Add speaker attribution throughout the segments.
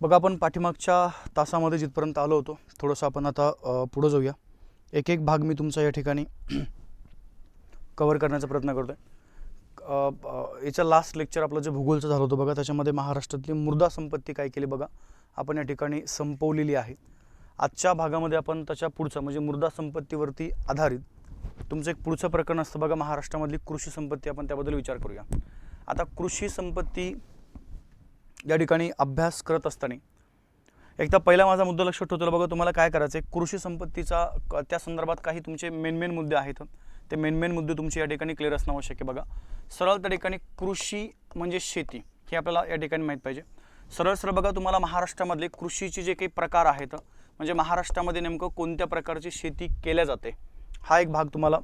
Speaker 1: बघा आपण पाठीमागच्या तासामध्ये जिथपर्यंत आलो होतो थोडंसं आपण आता पुढे जाऊया. एक एक भाग मी तुमचा या ठिकाणी कव्हर करण्याचा प्रयत्न करतोय. याच्या लास्ट लेक्चर आपलं जे भूगोलचं झालं होतं बघा, त्याच्यामध्ये महाराष्ट्रातली मृदा संपत्ती काय केली बघा आपण या ठिकाणी संपवलेली आहे. आजच्या भागामध्ये आपण त्याच्या पुढचं म्हणजे मृदा संपत्तीवरती आधारित तुमचं एक पुढचं प्रकरण असतं बघा, महाराष्ट्रामधली कृषी संपत्ती. आपण त्याबद्दल विचार करूया. आता कृषी संपत्ती या ठिकाणी अभ्यास करत असताना एकदा पहिला माझा मुद्दा लक्षात ठेवतो बघा, तुम्हाला काय करायचं आहे, कृषी संपत्तीचा त्या संदर्भात काही तुमचे मेन मुद्दे आहेत. ते मेन मुद्दे तुमचे या ठिकाणी क्लिअर असणं आवश्यक आहे. बघा सरळ त्या ठिकाणी कृषी म्हणजे शेती हे आपल्याला या ठिकाणी माहीत पाहिजे. सरळ बघा तुम्हाला महाराष्ट्रामधले कृषीचे जे काही प्रकार आहेत म्हणजे महाराष्ट्रामध्ये नेमकं कोणत्या प्रकारची शेती केल्या जाते हा एक भाग तुम्हाला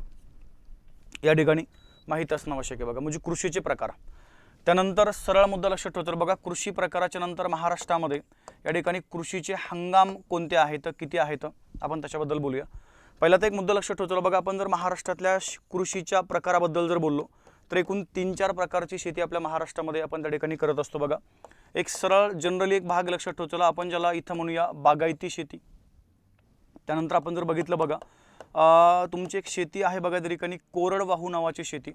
Speaker 1: या ठिकाणी माहीत असणं आवश्यक आहे. बघा म्हणजे कृषीचे प्रकार. त्यानंतर सरळ मुद्दा लक्षात ठेवतो बघा, कृषी प्रकाराच्या नंतर महाराष्ट्रामध्ये या ठिकाणी कृषीचे हंगाम कोणते आहेत किती आहेत आपण त्याच्याबद्दल बोलूया. पहिला तर एक मुद्दा लक्षात ठेवतो बघा, आपण जर महाराष्ट्रातल्या कृषीच्या प्रकाराबद्दल जर बोललो तर एकूण 3-4 प्रकारची शेती आपल्या महाराष्ट्रामध्ये आपण त्या ठिकाणी करत असतो. बघा एक सरळ जनरली एक भाग लक्षात ठेवतो आपण ज्याला इथं म्हणूया बागायती शेती. त्यानंतर आपण जर बघितलं बघा तुमची एक शेती आहे बघा त्या ठिकाणी कोरडवाहू नावाची शेती.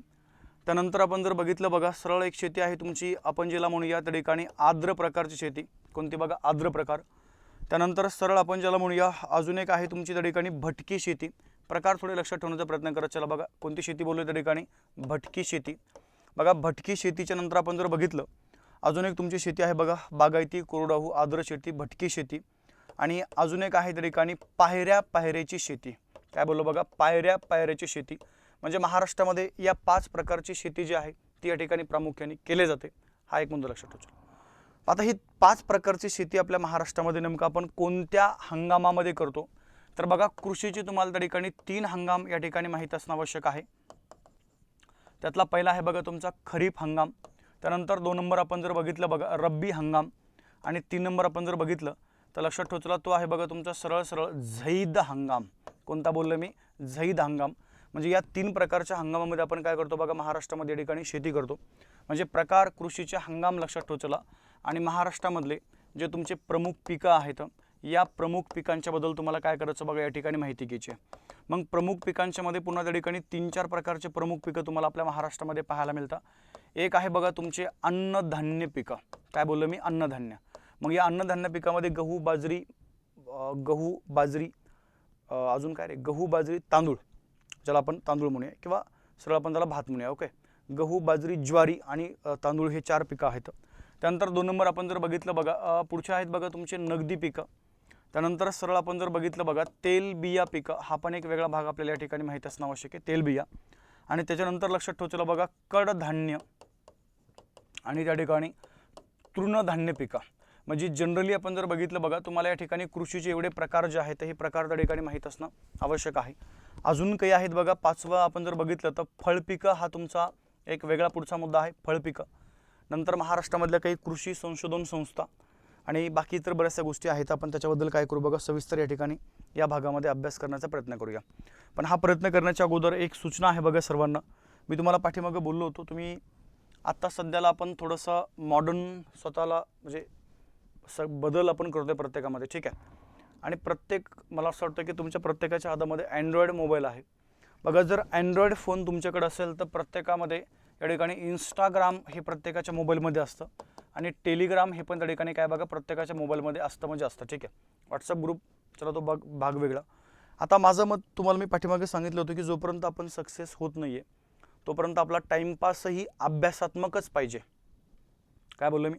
Speaker 1: त्यानंतर आपण जर बघितलं बघा सरळ एक शेती आहे तुमची आपण ज्याला म्हणूया त्या ठिकाणी आर्द्र प्रकारची शेती. कोणती बघा आर्द्र प्रकार. त्यानंतर सरळ आपण ज्याला म्हणूया अजून एक आहे तुमची त्या ठिकाणी भटकी शेती. प्रकार थोडे लक्षात ठेवण्याचा प्रयत्न करत चला. बघा कोणती शेती बोललो त्या ठिकाणी भटकी शेती. बघा भटकी शेतीच्या नंतर आपण जर बघितलं अजून एक तुमची शेती आहे बघा बागायती कोरडवाहू आर्द्र शेती भटकी शेती. आणि अजून एक आहे त्या ठिकाणी पायऱ्याची शेती. काय बोललो बघा पायऱ्याची शेती. म्हणजे महाराष्ट्रामध्ये या 5 प्रकारची शेती जी आहे ती या ठिकाणी प्रामुख्याने केली जाते. हा एक मुद्दा लक्षात ठेवा. आता ही 5 प्रकारची शेती आपल्या महाराष्ट्रामध्ये नेमकं आपण कोणत्या हंगामामध्ये करतो तर बघा कृषीची तुम्हाला त्या ठिकाणी 3 हंगाम या ठिकाणी माहीत असणं आवश्यक आहे. त्यातला पहिला आहे बघा तुमचा खरीप हंगाम. त्यानंतर 2 नंबर आपण जर बघितलं बघा रब्बी हंगाम. आणि 3 नंबर आपण जर बघितलं तर लक्षात ठेवला तो आहे बघा तुमचा सरळ झैद हंगाम. कोणता बोललो मी झैद हंगाम. म्हणजे या 3 प्रकारच्या हंगामामध्ये आपण काय करतो बघा महाराष्ट्रामध्ये या ठिकाणी शेती करतो. म्हणजे प्रकार कृषीचे हंगाम लक्षात ठेवला. आणि महाराष्ट्रामधले जे तुमचे प्रमुख पिकं आहेत या प्रमुख पिकांच्या बद्दल तुम्हाला काय करायचं बघा या ठिकाणी माहिती घ्यायची आहे. मग प्रमुख पिकांच्या मध्ये पुन्हा त्या ठिकाणी 3-4 प्रकारचे प्रमुख पिकं तुम्हाला आपल्या महाराष्ट्रामध्ये पाहायला मिळतात. एक आहे बघा तुमचे अन्नधान्य पिकं. काय बोललो मी अन्नधान्य. मग या अन्नधान्य पिकामध्ये गहू बाजरी अजून काय रे गहू बाजरी तांदूळ ज्याला आपण तांदूळ म्हणूया किंवा सरळ आपण त्याला भात म्हणूया. ओके गहू बाजरी ज्वारी आणि तांदूळ हे 4 पिकं आहेत. त्यानंतर 2 नंबर आपण जर बघितलं बघा पुढचे आहेत बघा तुमचे नगदी पिकं. त्यानंतर सरळ आपण जर बघितलं बघा तेलबिया पिकं. हा पण एक वेगळा भाग आपल्याला या ठिकाणी माहीत असणं आवश्यक आहे तेलबिया. आणि त्याच्यानंतर लक्षात ठेवलं बघा कडधान्य आणि त्या ठिकाणी तृणधान्य पिकं. म्हणजे जनरली आपण जर बघितलं बघा तुम्हाला या ठिकाणी कृषीचे एवढे प्रकार जे आहेत हे प्रकार त्या ठिकाणी माहीत असणं आवश्यक आहे. अजून काही आहेत बघा 5वं आपण जर बघितलं तर फळपिकं हा तुमचा एक वेगळा पुढचा मुद्दा आहे फळपिकं. नंतर महाराष्ट्रामधल्या काही कृषी संशोधन संस्था आणि बाकी इतर बऱ्याचशा गोष्टी आहेत. आपण त्याच्याबद्दल काय करू बघा सविस्तर या ठिकाणी या भागामध्ये अभ्यास करण्याचा प्रयत्न करूया. पण हा प्रयत्न करण्याच्या अगोदर एक सूचना आहे बघा सर्वांना. मी तुम्हाला पाठीमागं बोललो होतो तुम्ही आत्ता सध्याला आपण थोडंसं मॉडर्न स्वतःला म्हणजे बदल आपण करतोय प्रत्येकामध्ये. ठीक आहे. आणि मला असं वाटतं की तुमच्या प्रत्येकाच्या हातामध्ये अँड्रॉइड मोबाईल आहे. बघा जर अँड्रॉइड फोन तुमच्याकडे असेल तर प्रत्येकामध्ये या ठिकाणी इंस्टाग्राम हे प्रत्येकाच्या मोबाईलमध्ये असतं आणि टेलिग्राम हे पण त्या ठिकाणी काय बघा प्रत्येकाच्या मोबाईलमध्ये असतं म्हणजे असतं. ठीक आहे. व्हॉट्सअप ग्रुप चला तो भाग वेगळा. आता माझं मत तुम्हाला मी पाठीमागे सांगितलं होतं की जोपर्यंत आपण सक्सेस होत नाही आहे तोपर्यंत आपला टाईमपासही अभ्यासात्मकच पाहिजे. काय बोललो मी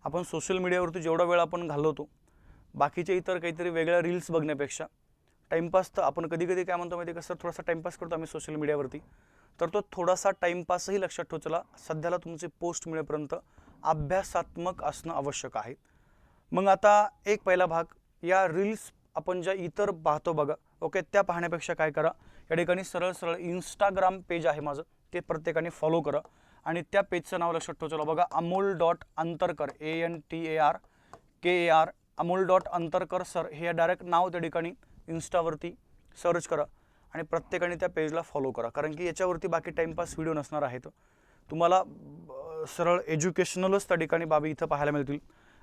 Speaker 1: आपण सोशल मीडियावरती जेवढा वेळ आपण घालवतो बाकीचे इतर काहीतरी वेगळ्या रील्स बघण्यापेक्षा टाईमपास तर आपण कधी काय म्हणतो माहिती कसं थोडासा टाईमपास करतो आम्ही सोशल मीडियावरती. तर तो थोडासा टाईमपासही लक्षात ठेवला सध्याला तुमचे पोस्ट मिळेपर्यंत अभ्यासात्मक असणं आवश्यक आहे. मग आता एक पहिला भाग या रील्स आपण ज्या इतर पाहतो बघा ओके त्या पाहण्यापेक्षा काय करा या ठिकाणी सरळ इंस्टाग्राम पेज आहे माझं ते प्रत्येकाने फॉलो करा. आणि त्या पेजचं नाव लक्षात ठेवलं बघा amol.antarkar ANTARKAR amol.antarkar सर हे डायरेक्ट नाव त्या ठिकाणी इंस्टावरती सर्च करा आणि प्रत्येकाने त्या पेजला फॉलो करा. कारण की याच्यावरती बाकी टाईमपास व्हिडिओ नसणार आहेत. तुम्हाला सरळ एज्युकेशनलच त्या ठिकाणी बाबी इथं पाहायला मिळतील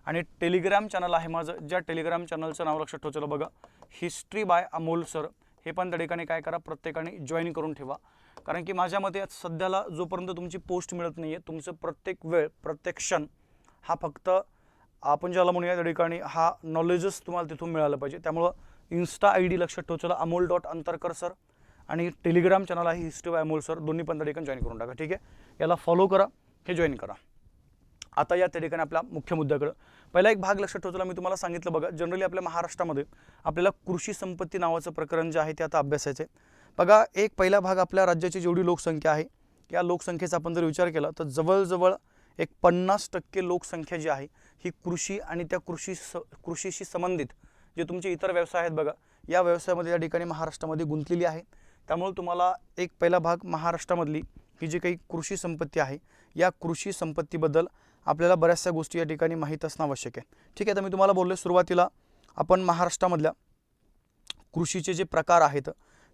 Speaker 1: आणि टेलिग्राम चॅनल आहे माझं, ज्या टेलिग्राम चॅनलचं नाव लक्षात ठेवा बघा, हिस्ट्री बाय अमोल सर. हे पण त्या ठिकाणी काय करा, प्रत्येकाने जॉईन करून ठेवा. कारण की माझ्या मते सध्याला जोपर्यंत तुमची पोस्ट मिळत नाही आहे, तुमचं प्रत्येक वेळ प्रत्येक क्षण हा फक्त आपण ज्याला म्हणूया त्या ठिकाणी हा नॉलेजच तुम्हाला तिथून मिळालं पाहिजे. त्यामुळं इन्स्टा ID लक्षात ठेवा अमोल.अंतरकर सर, आणि टेलिग्राम चॅनल आहे हिस्ट्री बाय अमोल सर, दोन्ही पण त्या ठिकाणी जॉईन करून टाका. ठीक आहे, याला फॉलो करा, हे जॉईन करा. आता या त्या ठिकाणी आपल्या मुख्य मुद्द्याकडे पहिला एक भाग लक्षात ठेवला. मी तुम्हाला सांगितलं बघा, जनरली आपल्या महाराष्ट्रामध्ये आपल्याला कृषी संपत्ती नावाचं प्रकरण जे आहे ते आता अभ्यासायचं आहे. बघा, एक पहिला भाग आपल्या राज्याची जेवढी लोकसंख्या आहे, या लोकसंख्येचा आपण जर विचार केला तर जवळजवळ एक 50% लोकसंख्या जी आहे ही कृषी आणि त्या कृषीशी संबंधित जे तुमचे इतर व्यवसाय आहेत बघा, या व्यवसायामध्ये या ठिकाणी महाराष्ट्रामध्ये गुंतलेली आहे. त्यामुळे तुम्हाला एक पहिला भाग महाराष्ट्रामधली ही जी काही कृषी संपत्ती आहे, या कृषी संपत्तीबद्दल आपल्याला बऱ्याचशा गोष्टी या ठिकाणी माहीत असणं आवश्यक आहे. ठीक आहे, तर मी तुम्हाला बोललो सुरुवातीला आपण महाराष्ट्रामधल्या कृषीचे जे प्रकार आहेत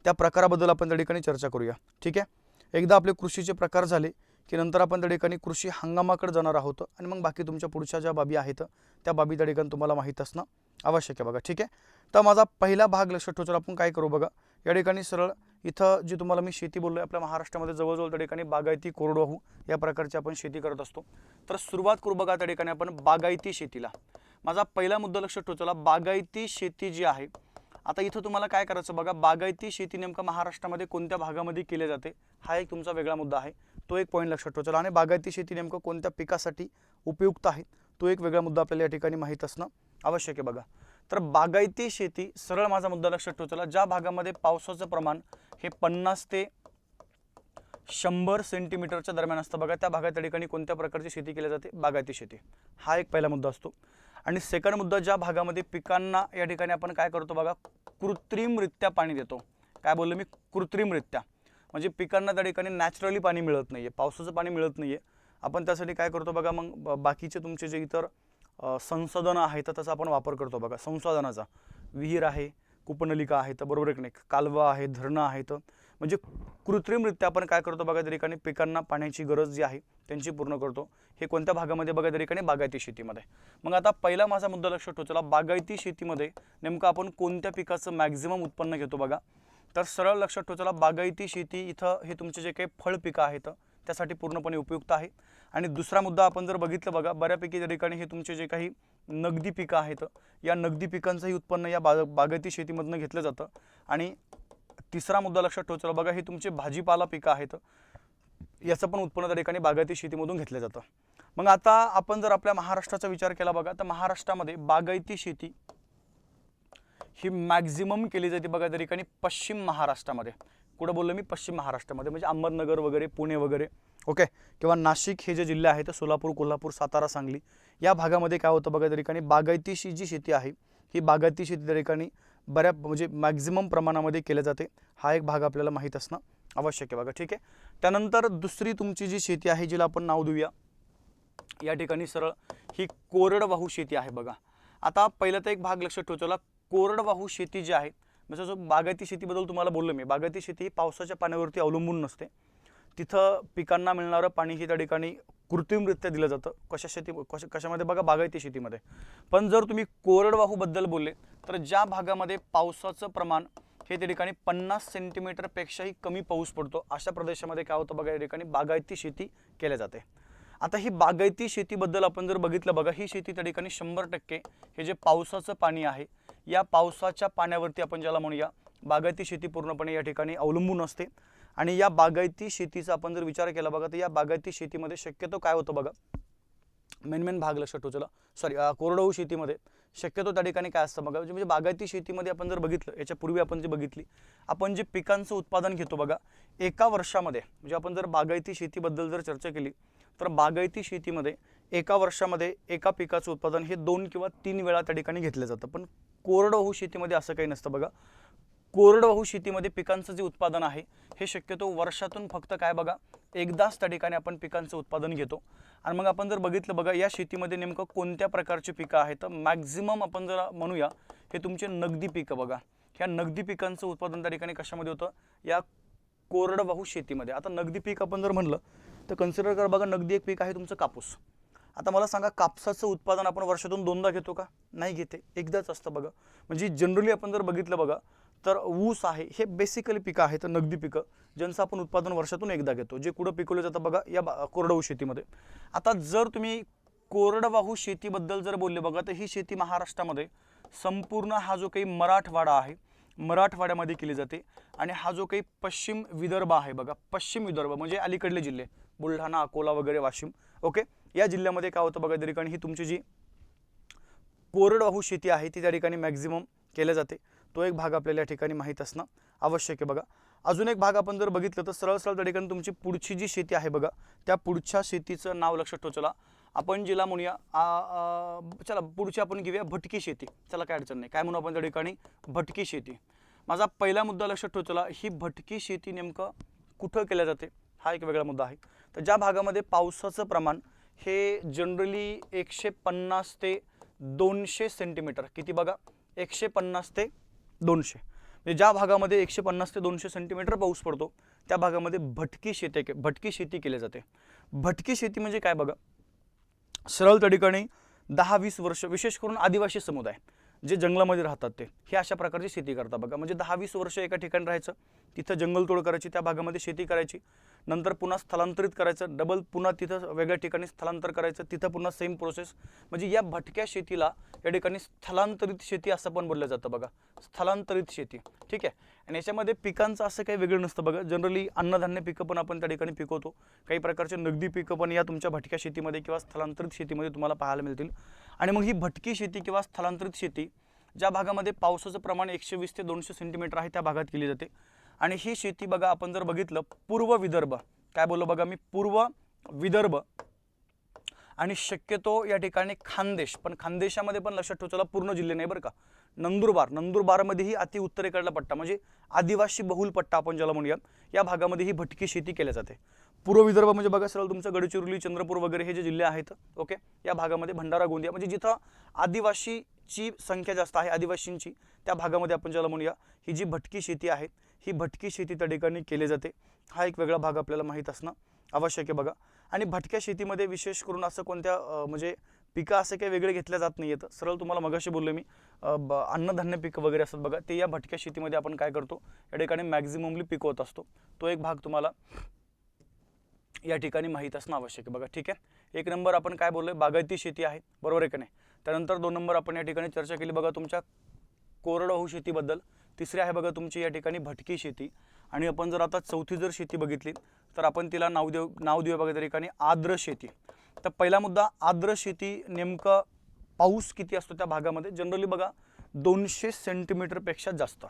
Speaker 1: त्या प्रकाराबद्दल आपण त्या ठिकाणी चर्चा करूया. ठीक आहे, एकदा आपले कृषीचे प्रकार झाले की नंतर आपण त्या ठिकाणी कृषी हंगामाकडे जाणार आहोत, आणि मग बाकी तुमच्या पुढच्या ज्या बाबी आहेत त्या बाबी त्या ठिकाणी तुम्हाला माहीत असणं आवश्यक आहे बघा. ठीक आहे, तर माझा पहिला भाग लक्षात ठेवून आपण काय करू बघा, या ठिकाणी सरळ इथं जी तुम्हाला मी शेती बोललो, आपल्या महाराष्ट्रामध्ये जवळजवळ त्या ठिकाणी बागायती, कोरडवाहू या प्रकारची आपण शेती करत असतो. तर सुरुवात करू बघा त्या ठिकाणी आपण बागायती शेतीला. माझा पहिला मुद्दा लक्षात ठेवला, बागायती शेती जी आहे. आता इथं तुम्हाला काय करायचं बघा, बागायती शेती नेमकं महाराष्ट्रामध्ये कोणत्या भागामध्ये केली जाते हा एक तुमचा वेगळा मुद्दा आहे, तो एक पॉईंट लक्षात ठेवा. आणि बागायती शेती नेमकं कोणत्या पिकासाठी उपयुक्त आहे तो एक वेगळा मुद्दा आपल्याला या ठिकाणी माहीत असणं आवश्यक आहे बघा. तर बागायती शेती, सरळ माझा मुद्दा लक्षात ठेवा, ज्या भागामध्ये पावसाचं प्रमाण हे 50 ते 100 सेंटीमीटरच्या दरम्यान असतं बघा, त्या भागात त्या ठिकाणी कोणत्या प्रकारची शेती केली जाते, बागायती शेती. हा एक पहिला मुद्दा असतो. आणि सेकंड मुद्दा, ज्या भागामध्ये पिकांना या ठिकाणी आपण काय करतो बघा, कृत्रिमरित्या पाणी देतो. काय बोललो मी, कृत्रिमरित्या, म्हणजे पिकांना त्या ठिकाणी नॅचरली पाणी मिळत नाही आहे, पावसाचं पाणी मिळत नाही आहे. आपण त्यासाठी काय करतो बघा, मग बाकीचे तुमचे जे इतर संसाधनं आहेत तर त्याचा आपण वापर करतो बघा. संसाधनाचा विहीर आहे, कूपनलिका आहेत, बरोबर आहे की नाही, कालवा आहे, धरणं आहेत, म्हणजे कृत्रिमरित्या आपण काय करतो बघा, त्या ठिकाणी पिकांना पाण्याची गरज जी आहे त्यांची पूर्ण करतो. हे कोणत्या भागामध्ये बघा, त्या ठिकाणी बागायती शेतीमध्ये. मग आता पहिला माझा मुद्दा लक्षात ठेवा, बागायती शेतीमध्ये नेमकं आपण कोणत्या पिकाचं मॅक्झिमम उत्पन्न घेतो बघा. तर सरळ लक्षात ठेवा, बागायती शेती इथं हे तुमचे जे काही फळ पिकं आहेत त्यासाठी पूर्णपणे उपयुक्त आहे. आणि दुसरा मुद्दा आपण जर बघितलं बघा, बऱ्यापैकी त्या ठिकाणी हे तुमचे जे काही नगदी पिकं आहेत, या नगदी पिकांचंही उत्पन्न या बागायती शेतीमधनं घेतलं जातं. आणि तिसरा मुद्दा लक्षात ठेवा बघा, हे तुमचे भाजीपाला पिकं आहेत, याचं पण उत्पन्न त्या ठिकाणी बागायती शेतीमधून घेतलं जातं. मग आता आपण जर आपल्या महाराष्ट्राचा विचार केला बघा, तर महाराष्ट्रामध्ये बागायती शेती ही मॅक्झिमम केली जाते बघा त्या ठिकाणी पश्चिम महाराष्ट्रामध्ये. कुठं बोललो मी, पश्चिम महाराष्ट्रामध्ये, म्हणजे अहमदनगर वगैरे, पुणे वगैरे, ओके, किंवा नाशिक हे जे जिल्हे आहेत, सोलापूर, कोल्हापूर, सातारा, सांगली, या भागामध्ये काय होतं बघा, त्या ठिकाणी बागायतीशी जी शेती आहे ही बागायती शेती त्या ठिकाणी म्हणजे मॅक्झिमम प्रमाणामध्ये केले जाते. हा एक भाग आपल्याला माहीत असणं आवश्यक आहे बघा. ठीक आहे, त्यानंतर दुसरी तुमची जी शेती आहे जिला आपण नाव देऊया या ठिकाणी सरळ, ही कोरडवाहू शेती आहे बघा. आता पहिला तर एक भाग लक्षात ठेवला, कोरडवाहू शेती जी आहे, म्हणजे जो बागायती शेतीबद्दल तुम्हाला बोललो मी, बागायती शेती ही पावसाच्या पाण्यावरती अवलंबून नसते. तिथं पिकांना मिळणारं पाणी हे त्या ठिकाणी कृत्रिमरित्या दिलं जातं. कशामध्ये बघा, बागायती शेतीमध्ये. पण जर तुम्ही कोरडवाहूबद्दल बोलले तर ज्या भागामध्ये पावसाचं प्रमाण हे त्या ठिकाणी 50 सेंटीमीटरपेक्षाही कमी पाऊस पडतो, अशा प्रदेशामध्ये काय होतं बघा, या ठिकाणी बागायती शेती केल्या जाते. आता ही बागायती शेतीबद्दल आपण जर बघितलं बघा, ही शेती त्या ठिकाणी 100% हे जे पावसाचं पाणी आहे, या पावसाच्या पाण्यावरती आपण ज्याला म्हणूया बागायती शेती पूर्णपणे या ठिकाणी अवलंबून असते. आणि या बागायती शेतीचा आपण जर विचार केला बघा, तर या बागायती शेतीमध्ये शक्यतो काय होतं बघा, मेन भाग लक्षात ठेवा, कोरडवाहू शेतीमध्ये शक्यतो त्या ठिकाणी काय असतं बघा, म्हणजे बागायती शेतीमध्ये आपण जर बघितलं, याच्यापूर्वी आपण जे बघितली, आपण जे पिकांचं उत्पादन घेतो बघा, एका वर्षामध्ये, म्हणजे आपण जर बागायती शेतीबद्दल जर चर्चा केली तर बागायती शेतीमध्ये एका वर्षामध्ये एका पिकाचं उत्पादन हे 2 किंवा 3 वेळा त्या ठिकाणी घेतलं जातं. पण कोरडवाहू शेतीमध्ये असं काही नसतं बघा. कोरडवाहू शेतीमध्ये पिकांचं जे उत्पादन आहे हे शक्यतो वर्षातून फक्त काय बघा, एकदाच त्या ठिकाणी आपण पिकांचं उत्पादन घेतो. आणि मग आपण जर बघितलं बघा, या शेतीमध्ये नेमकं कोणत्या प्रकारची पिकं आहेत, तर मॅक्झिमम आपण जर म्हणूया हे तुमचे नगदी पिकं बघा. ह्या नगदी पिकांचं उत्पादन त्या ठिकाणी कशामध्ये होतं, या कोरडवाहू शेतीमध्ये. आता नगदी पीक आपण जर म्हणलं तर कन्सिडर करा बघा, नगदी एक पीक आहे तुमचं कापूस. आता मला सांगा, कापसाचं उत्पादन आपण वर्षातून दोनदा घेतो का? नाही घेते, एकदाच असतं बघा. म्हणजे जनरली आपण जर बघितलं बघा तर ऊस आहे हे बेसिकली पिकं आहे तर नगदी पिकं ज्यांचं आपण उत्पादन वर्षातून एकदा घेतो, जे कुठं पिकवलं जातं बघा या कोरडवाहू शेतीमध्ये. आता जर तुम्ही कोरडवाहू शेतीबद्दल जर बोलले बघा तर ही शेती महाराष्ट्रामध्ये संपूर्ण हा जो काही मराठवाडा आहे मराठवाड्यामध्ये केली जाते. आणि हा जो काही पश्चिम विदर्भ आहे बघा, पश्चिम विदर्भ म्हणजे अलीकडले जिल्हे बुलढाणा, अकोला वगैरे, वाशिम, ओके, या जिल्ह्यामध्ये काय होतं बघा त्या ठिकाणी ही तुमची जी कोरडवाहू शेती आहे ती त्या ठिकाणी मॅक्झिमम केल्या जाते. तो एक भाग आपल्याला या ठिकाणी माहीत असणं आवश्यक आहे बघा. अजून एक भाग आपण जर बघितलं तर सरळ सरळ त्या ठिकाणी तुमची पुढची जी शेती आहे बघा त्या पुढच्या शेतीचं नाव लक्षात ठेवा. चला आपण जिला म्हणूया चला पुढची आपण घेऊया भटकी शेती. चला काय अडचण नाही, काय म्हणू आपण त्या ठिकाणी भटकी शेती. माझा पहिला मुद्दा लक्षात ठेवा. चला ही भटकी शेती नेमकं कुठं केल्या जाते हा एक वेगळा मुद्दा आहे. तर ज्या भागामध्ये पावसाचं प्रमाण हे जनरली 150 ते 200 सेंटीमीटर, किती बघा 150 ते 200, म्हणजे ज्या भागामध्ये 150 ते 200 सेंटीमीटर पाऊस पडतो त्या भागामध्ये भटकी शेती केली जाते. भटकी शेती म्हणजे काय बघा, सरळ त्या ठिकाणी 10-20 वर्ष विशेष करून आदिवासी समुदाय जे जंगलामध्ये राहतात ते हे अशा प्रकारची शेती करतात बघा. म्हणजे 10-20 वर्ष एका ठिकाणी राहायचं, तिथं जंगलतोड करायची, त्या भागामध्ये शेती करायची, नंतर पुन्हा स्थलांतरित करायचं, डबल पुन्हा तिथं वेगळ्या ठिकाणी स्थलांतर करायचं, तिथं पुन्हा सेम प्रोसेस. म्हणजे या भटक्या शेतीला या ठिकाणी स्थलांतरित शेती असं पण बोललं जातं बघा, स्थलांतरित शेती. ठीक आहे. आणि याच्यामध्ये पिकांचं असं काही वेगळं नसतं बघा. जनरली अन्नधान्य पिकं पण आपण त्या ठिकाणी पिकवतो, काही प्रकारचे नगदी पिकं पण या तुमच्या भटक्या शेतीमध्ये किंवा स्थलांतरित शेतीमध्ये तुम्हाला पाहायला मिळतील. आणि मग ही भटकी शेती किंवा स्थलांतरित शेती ज्या भागामध्ये पावसाचं प्रमाण 120 ते 200 सेंटीमीटर आहे त्या भागात केली जाते. आणि ही शेती बघा आपण जर बघितलं पूर्व विदर्भ, काय बोललो बघा मी, पूर्व विदर्भ आणि शक्यतो या ठिकाणी खानदेश, पण खानदेशामध्ये पण लक्षात ठेवा, चला पूर्ण जिल्हे नाही बरं का, नंदुरबारमध्येही अति उत्तरेकडला पट्टा म्हणजे आदिवासी बहुल पट्टा आपण ज्याला म्हणूया, या भागामध्ये ही भटकी शेती केली जाते. पूर्व विदर्भ म्हणजे बघा सरळ तुमचं गडचिरोली, चंद्रपूर वगैरे हे जे जिल्हे आहेत, ओके, या भागामध्ये भंडारा, गोंदिया म्हणजे जिथं आदिवासीची संख्या जास्त आहे, आदिवासींची, त्या भागामध्ये आपण ज्याला म्हणूया ही जी भटकी शेती आहे ही भटकी शेती त्या ठिकाणी केली जाते. हा एक वेगळा भाग आपल्याला माहीत असणं आवश्यक आहे बघा. आणि भटक्या शेतीमध्ये विशेष करून असं कोणत्या म्हणजे पिकं असे काही वेगळे घेतल्या जात नाही आहेत. सरळ तुम्हाला मगाशी बोललो मी अन्नधान्य पिकं वगैरे असतात बघा, ते या भटक्या शेतीमध्ये आपण काय करतो या ठिकाणी मॅक्झिममली पिकवत असतो. तो एक भाग तुम्हाला या ठिकाणी माहीत असणं आवश्यक आहे बघा. ठीक आहे. 1 नंबर आपण काय बोललोय, बागायती शेती आहे, बरोबर आहे का नाही. त्यानंतर 2 नंबर आपण या ठिकाणी चर्चा केली बघा तुमच्या कोरडवाहू शेतीबद्दल. तिसरी आहे बघा तुमची या ठिकाणी भटकी शेती. आणि आपण जर आता चौथी जर शेती बघितली तर आपण तिला नाव देऊया बघा त्या ठिकाणी आर्द्र शेती. तर पहिला मुद्दा, आर्द्र शेती नेमकं पाऊस किती असतो त्या भागामध्ये, जनरली बघा 200 सेंटीमीटरपेक्षा जास्त.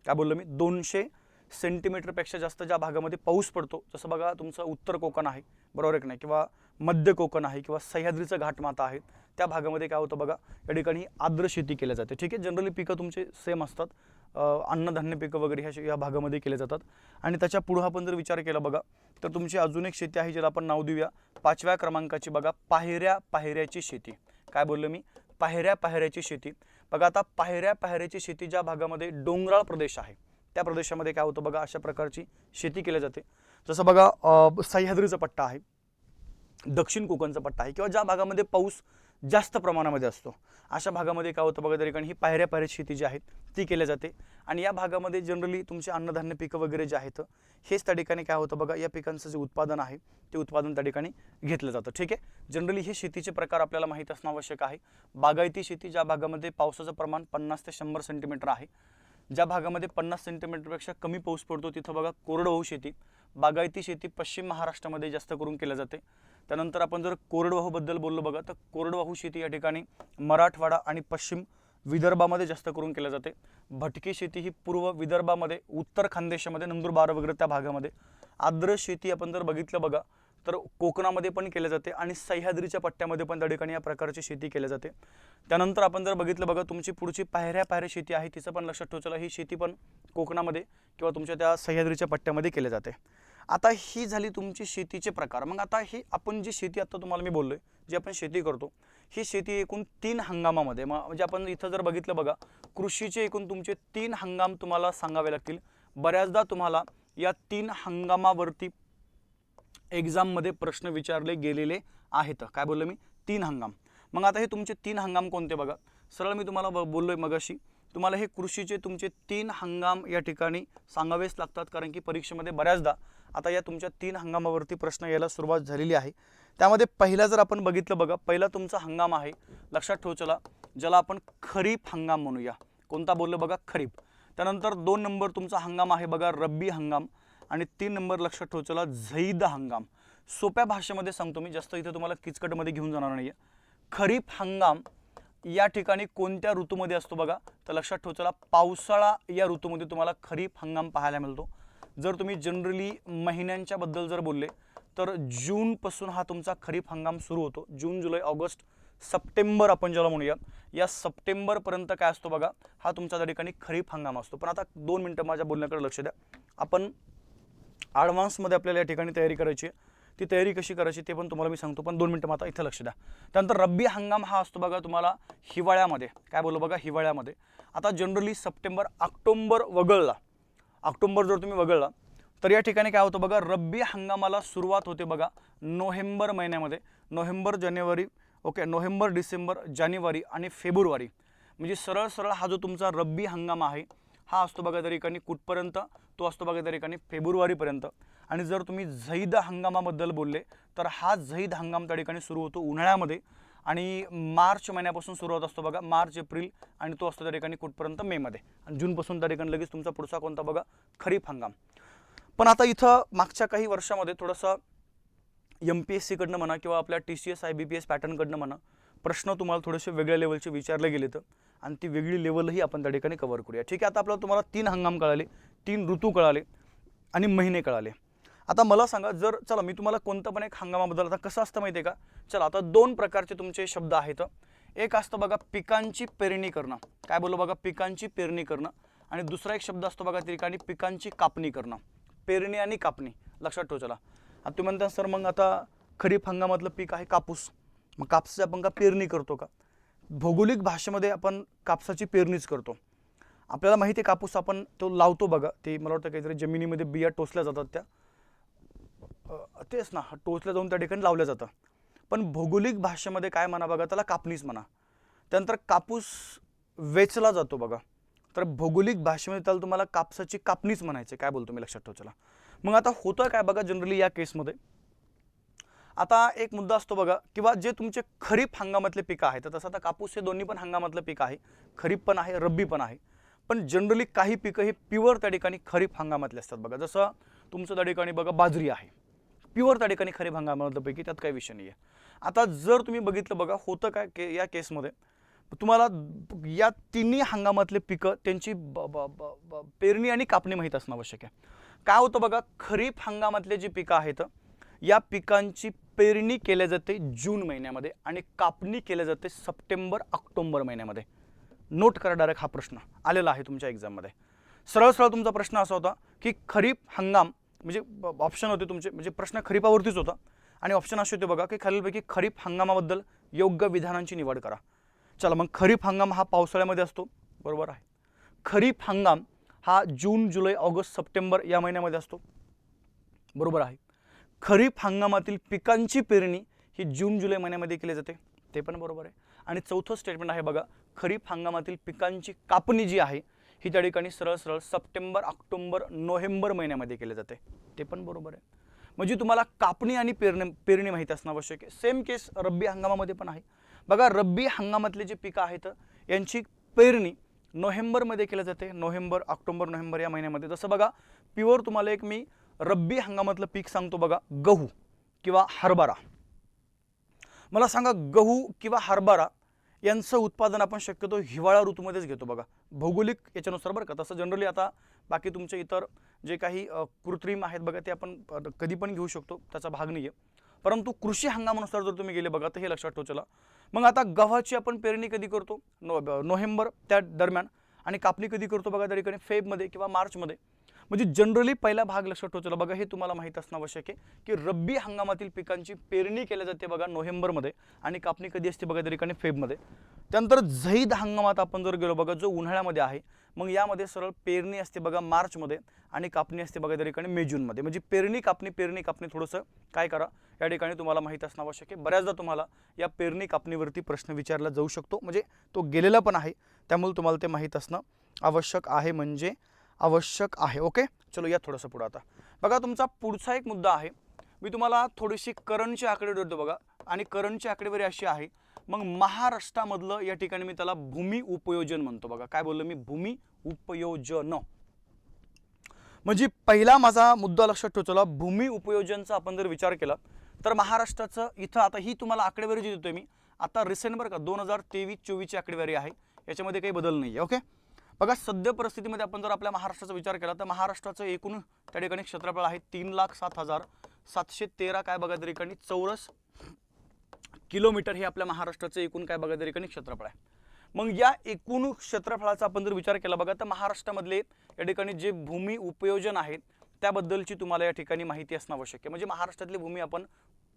Speaker 1: काय बोललो मी, 200 सेंटीमीटरपेक्षा जास्त ज्या भागामध्ये पाऊस पडतो, जसं बघा तुमचं उत्तर कोकण आहे, बरोबर आहे की नाही, किंवा मध्य कोकण आहे, किंवा सह्याद्रीचं घाटमाथा आहे, त्या भागामध्ये काय होतं बघा या ठिकाणी आर्द्र शेती केली जाते. ठीक आहे. जनरली पिकं तुमचे सेम असतात, अन्नधान्य पिकं वगैरे ह्या भागामध्ये केले जातात. आणि त्याच्या पुढं आपण जर विचार केला बघा तर तुमची अजून एक शेती आहे ज्याला आपण नाव देऊया 5व्या क्रमांकाची बघा, पायऱ्याची शेती. काय बोललो मी, पायऱ्याची शेती. बघा आता पायऱ्याची शेती ज्या भागामध्ये डोंगराळ प्रदेश आहे त्या प्रदेशामध्ये काय होतं बघा अशा प्रकारची शेती केली जाते. जसं बघा सह्याद्रीचा पट्टा आहे, दक्षिण कोकणचा पट्टा आहे, किंवा ज्या भागामध्ये पाऊस जास्त प्रमाणामध्ये असतो अशा भागामध्ये काय होतं बघा त्या ठिकाणी ही पायऱ्याची शेती जी आहे ती केली जाते. आणि या भागामध्ये जनरली तुमचे अन्नधान्य पिकं वगैरे जे आहेत हेच त्या ठिकाणी काय होतं बघा या पिकांचं जे उत्पादन आहे ते उत्पादन त्या ठिकाणी घेतलं जातं. ठीक आहे. जनरली हे शेतीचे प्रकार आपल्याला माहीत असणं आवश्यक आहे. बागायती शेती ज्या भागामध्ये पावसाचं प्रमाण 50 ते 100 सेंटीमीटर आहे, ज्या भागामध्ये 50 सेंटीमीटरपेक्षा कमी पाऊस पडतो तिथं बघा कोरडवाहू शेती. बागायती शेती पश्चिम महाराष्ट्रामध्ये जास्त करून केल्या जाते. त्यानंतर आपण जर कोरडवाहूबद्दल बोललो बघा तर कोरडवाहू शेती या ठिकाणी मराठवाडा आणि पश्चिम विदर्भामध्ये जास्त करून केल्या जाते. भटकी शेती ही पूर्व विदर्भामध्ये, उत्तर खानदेशामध्ये, नंदुरबार वगैरे त्या भागामध्ये. आर्द्र शेती आपण जर बघितलं बघा तर कोकणामध्ये पण केल्या जाते आणि सह्याद्रीच्या पट्ट्यामध्ये पण त्या ठिकाणी या प्रकारची शेती केली जाते. त्यानंतर आपण जर बघितलं बघा तुमची पुढची पायऱ्या शेती आहे, तिचं पण लक्षात ठेवा, ही शेती पण कोकणामध्ये किंवा तुमच्या त्या सह्याद्रीच्या पट्ट्यामध्ये केली जाते. आता ही झाली तुमची शेतीचे प्रकार. मग आता ही आपण जी शेती आता तुम्हाला मी बोललोय जी आपण शेती करतो ही शेती एकूण 3 हंगामामध्ये, म्हणजे आपण इथं जर बघितलं बघा कृषीचे एकूण तुमचे 3 हंगाम तुम्हाला सांगावे लागतील. बऱ्याचदा तुम्हाला या 3 हंगामावरती एक्झाममध्ये प्रश्न विचारले गेलेले आहेत. काय बोललो मी, तीन हंगाम. मग आता हे तुमचे तीन हंगाम कोणते बघा. सरळ मी तुम्हाला बोललोय मगाशी, तुम्हाला हे कृषीचे तुमचे तीन हंगाम या ठिकाणी सांगावेच लागतात, कारण की परीक्षेमध्ये बऱ्याचदा आता या तुमच्या तीन हंगामावरती प्रश्न यायला सुरुवात झालेली आहे. त्यामध्ये पहिला जर आपण बघितलं बघा, पहिला तुमचा हंगाम आहे, लक्षात ठेव चला, ज्याला आपण खरीप हंगाम म्हणूया. कोणता बोललो बघा, खरीप. त्यानंतर 2 नंबर तुमचा हंगाम आहे बघा रब्बी हंगाम, आणि 3 नंबर लक्षात ठेव चला झैद हंगाम. सोप्या भाषेमध्ये सांगतो मी, जास्त इथे तुम्हाला किचकटमध्ये घेऊन जाणार नाहीये. खरीप हंगाम या ठिकाणी कोणत्या ऋतूमध्ये असतो बघा, तर लक्षात ठेव चला पावसाळा या ऋतूमध्ये तुम्हाला खरीप हंगाम पाहायला मिळतो. जर तुम्ही जनरली महिन्यांच्या बद्दल जर बोलले तर जून पासून हा तुमचा खरीप हंगाम सुरू होतो. जून, जुलै, ऑगस्ट, सप्टेंबर आपण ज्याला म्हणूया, या सप्टेंबर पर्यंत काय असतो बघा, हा तुमच्या त्या ठिकाणी खरीप हंगाम असतो. पण आता 2 मिनिटं माझ्या बोलण्याकडे लक्ष द्या. आपण ॲडव्हान्समध्ये आपल्याला या ठिकाणी तयारी करायची आहे. ती तयारी कशी करायची ते पण तुम्हाला मी सांगतो, पण 2 मिनिटं मात्र इथे लक्ष द्या. त्यानंतर रब्बी हंगाम हा असतो बघा तुम्हाला हिवाळ्यामध्ये. काय बोललो बघा, हिवाळ्यामध्ये. आता जनरली सप्टेंबर, ऑक्टोबर वगळला, ऑक्टोबर जर तुम्ही वगळला तर या ठिकाणी काय होतं बघा, रब्बी हंगामाला सुरुवात होते बघा नोव्हेंबर महिन्यामध्ये. नोव्हेंबर, जानेवारी, ओके, नोव्हेंबर, डिसेंबर, जानेवारी आणि फेब्रुवारी, म्हणजे सरळ सरळ हा जो तुमचा रब्बी हंगाम आहे हा असतो बघा त्या ठिकाणी कुठपर्यंत, तो असतो बघा त्या ठिकाणी फेब्रुवारीपर्यंत. आणि जर तुम्ही झैद हंगामाबद्दल बोलले तर हा झैद हंगाम त्या ठिकाणी सुरू होतो उन्हाळ्यामध्ये, आणि मार्च महिन्यापासून सुरुवात असतो बघा, मार्च, एप्रिल, आणि तो असतो त्या ठिकाणी कुठपर्यंत, मेमध्ये. आणि जूनपासून त्या ठिकाणी लगेच तुमचा पुढचा कोणता बघा, खरीप हंगाम. पण आता इथं मागच्या काही वर्षामध्ये थोडंसं MPSC कडनं म्हणा किंवा आपल्या TCS IBPS पॅटर्नकडनं म्हणा प्रश्न तुम्हाला थोडेसे वेगळ्या लेवलचे विचारले गेले तर, आणि ती वेगळी लेवलही आपण त्या ठिकाणी कव्हर करूया. ठीक आहे, आता आपल्याला तुम्हाला 3 हंगाम कळाले, 3 ऋतू कळाले आणि महिने कळाले. आता मला सांगा, जर चला मी तुम्हाला कोणतं पण एक हंगामाबद्दल, आता कसं असतं माहिती आहे का, चला आता 2 प्रकारचे तुमचे शब्द आहेत. एक असतं बघा पिकांची पेरणी करणं. काय बोललो बघा, पिकांची पेरणी करणं. आणि दुसरा एक शब्द असतो बघा त्या ठिकाणी पिकांची कापणी करणं. पेरणी आणि कापणी लक्षात ठेव चला. आता तुम्ही म्हणता सर मग आता खरीप हंगामातलं पीक आहे कापूस, मग कापसाची आपण का पेरणी करतो का? भौगोलिक भाषेमध्ये आपण कापसाची पेरणीच करतो. आपल्याला माहिती आहे कापूस आपण तो लावतो बघा, ते मला वाटतं काहीतरी जमिनीमध्ये बिया टोचल्या जातात, त्या तेच ना, टोचल्या जाऊन त्या ठिकाणी लावल्या जातं. पण भौगोलिक भाषेमध्ये काय म्हणा बघा, त्याला कापणीच म्हणा. त्यानंतर कापूस वेचला जातो बघा, तर भौगोलिक भाषेमध्ये त्याला तुम्हाला कापसाची कापणीच म्हणायचं. काय बोलतो मी, लक्षात ठेव चला. मग आता होतं काय बघा जनरली या केसमध्ये, आता एक मुद्दा असतो बघा, किंवा जे तुमचे खरीप हंगामातले पिकं आहेत, तसं आता कापूस हे दोन्ही पण हंगामातलं पीक आहे, खरीप पण आहे, रब्बी पण आहे. पण जनरली काही पिकं हे प्युअर त्या ठिकाणी खरीप हंगामातले असतात बघा. जसं तुमचं त्या ठिकाणी बघा बाजरी आहे, प्युअर त्या ठिकाणी खरीप हंगामातलं पैकी, त्यात काही विषय नाही आहे. आता जर तुम्ही बघितलं बघा, होतं काय या केसमध्ये, तुम्हाला या तिन्ही हंगामातले पिकं त्यांची पेरणी आणि कापणी माहीत असणं आवश्यक आहे. काय होतं बघा, खरीप हंगामातले जे पिकं आहेत या पिकांची पेरणी केल्या जाते जून महिन्यामध्ये आणि कापणी केल्या जाते सप्टेंबर, ऑक्टोबर महिन्यामध्ये. नोट करा, डायरेक्ट हा प्रश्न आलेला आहे तुमच्या एक्झाममध्ये. सरळ सरळ तुमचा प्रश्न असा होता की खरीप हंगाम, म्हणजे ऑप्शन होते तुमचे, म्हणजे प्रश्न खरीपावरतीच होता, आणि ऑप्शन असे होते बघा की खालीलपैकी खरीप हंगामाबद्दल योग्य विधानांची निवड करा. चला मग खरीप हंगाम हा पावसाळ्यामध्ये असतो, बरोबर आहे. खरीप हंगाम हा जून, जुलै, ऑगस्ट, सप्टेंबर या महिन्यामध्ये असतो, बरोबर आहे. खरीप हंगामातील पिकांची पेरणी ही जून, जुलै महिन्यामध्ये केली जाते, ते पण बरोबर आहे. आणि चौथं स्टेटमेंट आहे बघा, खरीप हंगामातील पिकांची कापणी जी आहे ही त्या ठिकाणी सरळ सरळ सप्टेंबर, ऑक्टोबर, नोव्हेंबर महिन्यामध्ये केली जाते, ते पण बरोबर आहे. म्हणजे तुम्हाला कापणी आणि पेरणी माहिती असणं आवश्यक आहे. सेम केस रब्बी हंगामामध्ये पण आहे बघा. रब्बी हंगामातले जे पिकं आहेत यांची पेरणी नोव्हेंबरमध्ये केली जाते, नोव्हेंबर, ऑक्टोबर, नोव्हेंबर या महिन्यामध्ये. जसं बघा प्युअर तुम्हाला एक मी रब्बी हंगामातलं पीक सांगतो बघा, गहू किंवा हरभरा. मला सांगा, गहू किंवा हरभरा यांचं उत्पादन आपण शक्यतो हिवाळा ऋतूमध्येच घेतो बघा, भौगोलिक याच्यानुसार बरं का. तसं जनरली आता बाकी तुमचे इतर जे काही कृत्रिम आहेत बघा, ते आपण कधी पण घेऊ शकतो, त्याचा भाग नाही आहे. परंतु कृषी हंगामानुसार जर तुम्ही गेले बघा तर हे लक्षात ठेवा चला. मग आता गव्हाची आपण पेरणी कधी करतो, नोव्हेंबर त्या दरम्यान, आणि कापणी कधी करतो बघा त्या ठिकाणी फेबमध्ये किंवा मार्चमध्ये. म्हणजे जनरली पहिला भाग लक्षात ठेवायचा बघा, हे तुम्हाला माहित असणं आवश्यक आहे की रब्बी हंगामातील पिकांची पेरणी केली जाते बघा नोव्हेंबरमध्ये आणि कापणी कधी असते बघा त्या ठिकाणी फेबमध्ये. त्यानंतर झैद हंगामात आपण जर गेलो बघा जो उन्हाळ्यामध्ये आहे, मग यामध्ये सरळ पेरणी असते बघा मार्चमध्ये आणि कापणी असते बघा त्या ठिकाणी मे जूनमध्ये. म्हणजे पेरणी कापणी थोडंसं काय करा या ठिकाणी तुम्हाला माहीत असणं आवश्यक आहे. बऱ्याचदा तुम्हाला या पेरणी कापणीवरती प्रश्न विचारला जाऊ शकतो, म्हणजे तो गेलेला पण आहे, त्यामुळे तुम्हाला ते माहीत असणं आवश्यक आहे म्हणजे आवश्यक आहे. ओके, चलो या थोडंसं पुढं. आता बघा तुमचा पुढचा एक मुद्दा आहे, मी तुम्हाला थोडीशी करंटची आकडेवारी देतो बघा, आणि करंटची आकडेवारी अशी आहे, मग महाराष्ट्रामधलं या ठिकाणी मी त्याला भूमी उपयोजन म्हणतो बघा. काय बोललो मी? भूमी उपयोजन. म्हणजे पहिला माझा मुद्दा लक्षात ठेवला, भूमी उपयोजनचा आपण जर विचार केला तर महाराष्ट्राचं इथं आता ही तुम्हाला आकडेवारी जी देतोय मी आता रिसेंट बरं का 2023-24ची आकडेवारी आहे, याच्यामध्ये काही बदल नाही आहे. ओके, बघा सद्य परिस्थितीमध्ये आपण जर आपल्या महाराष्ट्राचा विचार केला तर महाराष्ट्राचं एकूण त्या ठिकाणी क्षेत्रफळ आहे 3,07,713 काय बघा त्या ठिकाणी चौरस किलोमीटर. हे आपल्या महाराष्ट्राचं एकूण काय बघा त्या ठिकाणी क्षेत्रफळ आहे. मग या एकूण क्षेत्रफळाचा आपण जर विचार केला बघा तर महाराष्ट्रामधले या ठिकाणी जे भूमी उपयोजन आहे त्याबद्दलची तुम्हाला या ठिकाणी माहिती असणं आवश्यक आहे. म्हणजे महाराष्ट्रातली भूमी आपण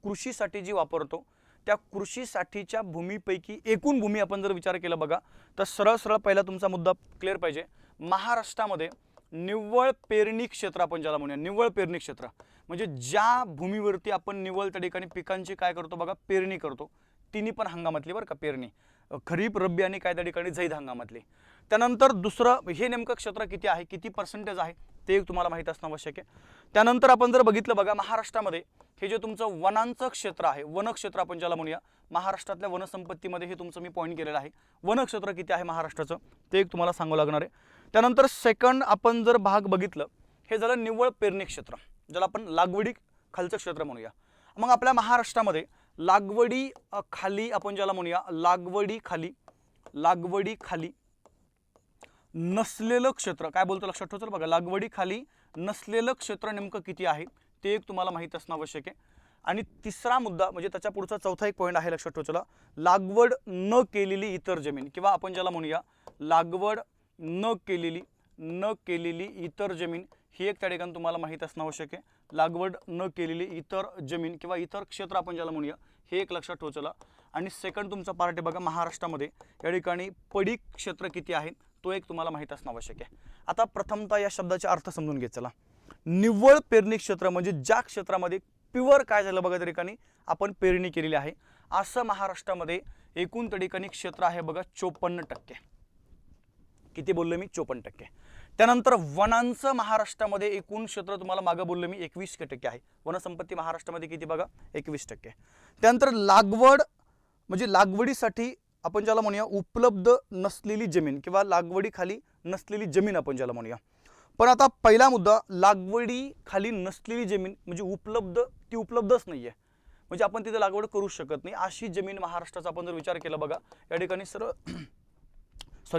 Speaker 1: कृषीसाठी जी वापरतो त्या कृषीसाठीच्या भूमीपैकी एकूण भूमी आपण जर विचार केला बघा तर सरळ सरळ पहिला तुमचा मुद्दा क्लिअर पाहिजे. महाराष्ट्रामध्ये निव्वळ पेरणी क्षेत्र आपण ज्याला म्हणूया, निव्वळ पेरणी क्षेत्र म्हणजे ज्या भूमीवरती आपण निव्वळ त्या ठिकाणी पिकांची काय करतो बघा पेरणी करतो, तिन्ही पण हंगामातली बरं का पेरणी, खरीप रब्बी आणि काय त्या ठिकाणी झैद हंगामातली. त्यानंतर दुसरं हे नेमकं क्षेत्र किती आहे, किती पर्सेंटेज आहे ते तुम्हाला माहित असणं आवश्यक आहे. त्यानंतर आपण जर बघितलं बघा महाराष्ट्रामध्ये हे जे तुमचं वनांचं क्षेत्र आहे, वनक्षेत्र आपण ज्याला म्हणूया, महाराष्ट्रातल्या वनसंपत्तीमध्ये हे तुमचं मी पॉईंट केलेलं आहे, वनक्षेत्र किती आहे महाराष्ट्राचं ते एक तुम्हाला सांगावं लागणार आहे. त्यानंतर सेकंड आपण जर भाग बघितलं हे झालं निव्वळ पेरणी क्षेत्र, ज्याला आपण लागवडी खालचं क्षेत्र म्हणूया. मग आपल्या महाराष्ट्रामध्ये लागवडी खाली आपण ज्याला म्हणूया लागवडी खाली नसलेलं क्षेत्र काय बोलतो लक्षात ठेवा बघा, लागवडी खाली नसलेलं क्षेत्र नेमकं किती आहे ते एक तुम्हाला माहित असणं आवश्यक आहे. आणि तिसरा मुद्दा म्हणजे त्याच्या पुढचा चौथा एक पॉईंट आहे लक्षात ठेवा, लागवड न केलेली इतर जमीन किंवा आपण ज्याला म्हणूया लागवड न केलेली इतर जमीन ही एक त्या ठिकाणी तुम्हाला माहित असणं आवश्यक आहे. लागवड न केलेली इतर जमीन किंवा इतर क्षेत्र आपण ज्याला म्हणूया हे एक लक्षात ठेवा. आणि सेकंड तुमचा पार्ट आहे बघा महाराष्ट्रामध्ये या ठिकाणी पडीक क्षेत्र किती आहे तो एक तुम्हाला माहित असणं आवश्यक आहे. आता प्रथमतः या शब्दाचे अर्थ समजून घ्या. चला, निव्वळ पेरणी क्षेत्र म्हणजे ज्या क्षेत्रामध्ये प्युअर काय झालं बघा त्या ठिकाणी आपण पेरणी केलेली आहे, असं महाराष्ट्रामध्ये एकूण त्या ठिकाणी क्षेत्र आहे बघा 54%. किती बोललो मी? 54%. त्यानंतर वनांचं महाराष्ट्रामध्ये एकूण क्षेत्र तुम्हाला मागं बोललो मी 21% आहे. वनसंपत्ती महाराष्ट्रामध्ये किती बघा 21%. त्यानंतर लागवड म्हणजे लागवडीसाठी आपण ज्याला म्हणूया उपलब्ध नसलेली जमीन किंवा लागवडी खाली नसलेली जमीन आपण ज्याला म्हणूया. पण आता पहिला मुद्दा, लागवडी खाली नसलेली जमीन म्हणजे ती उपलब्धच नाहीये, म्हणजे आपण तिथे लागवड करू शकत नाही अशी जमीन महाराष्ट्राचा आपण जर विचार केला बघा या ठिकाणी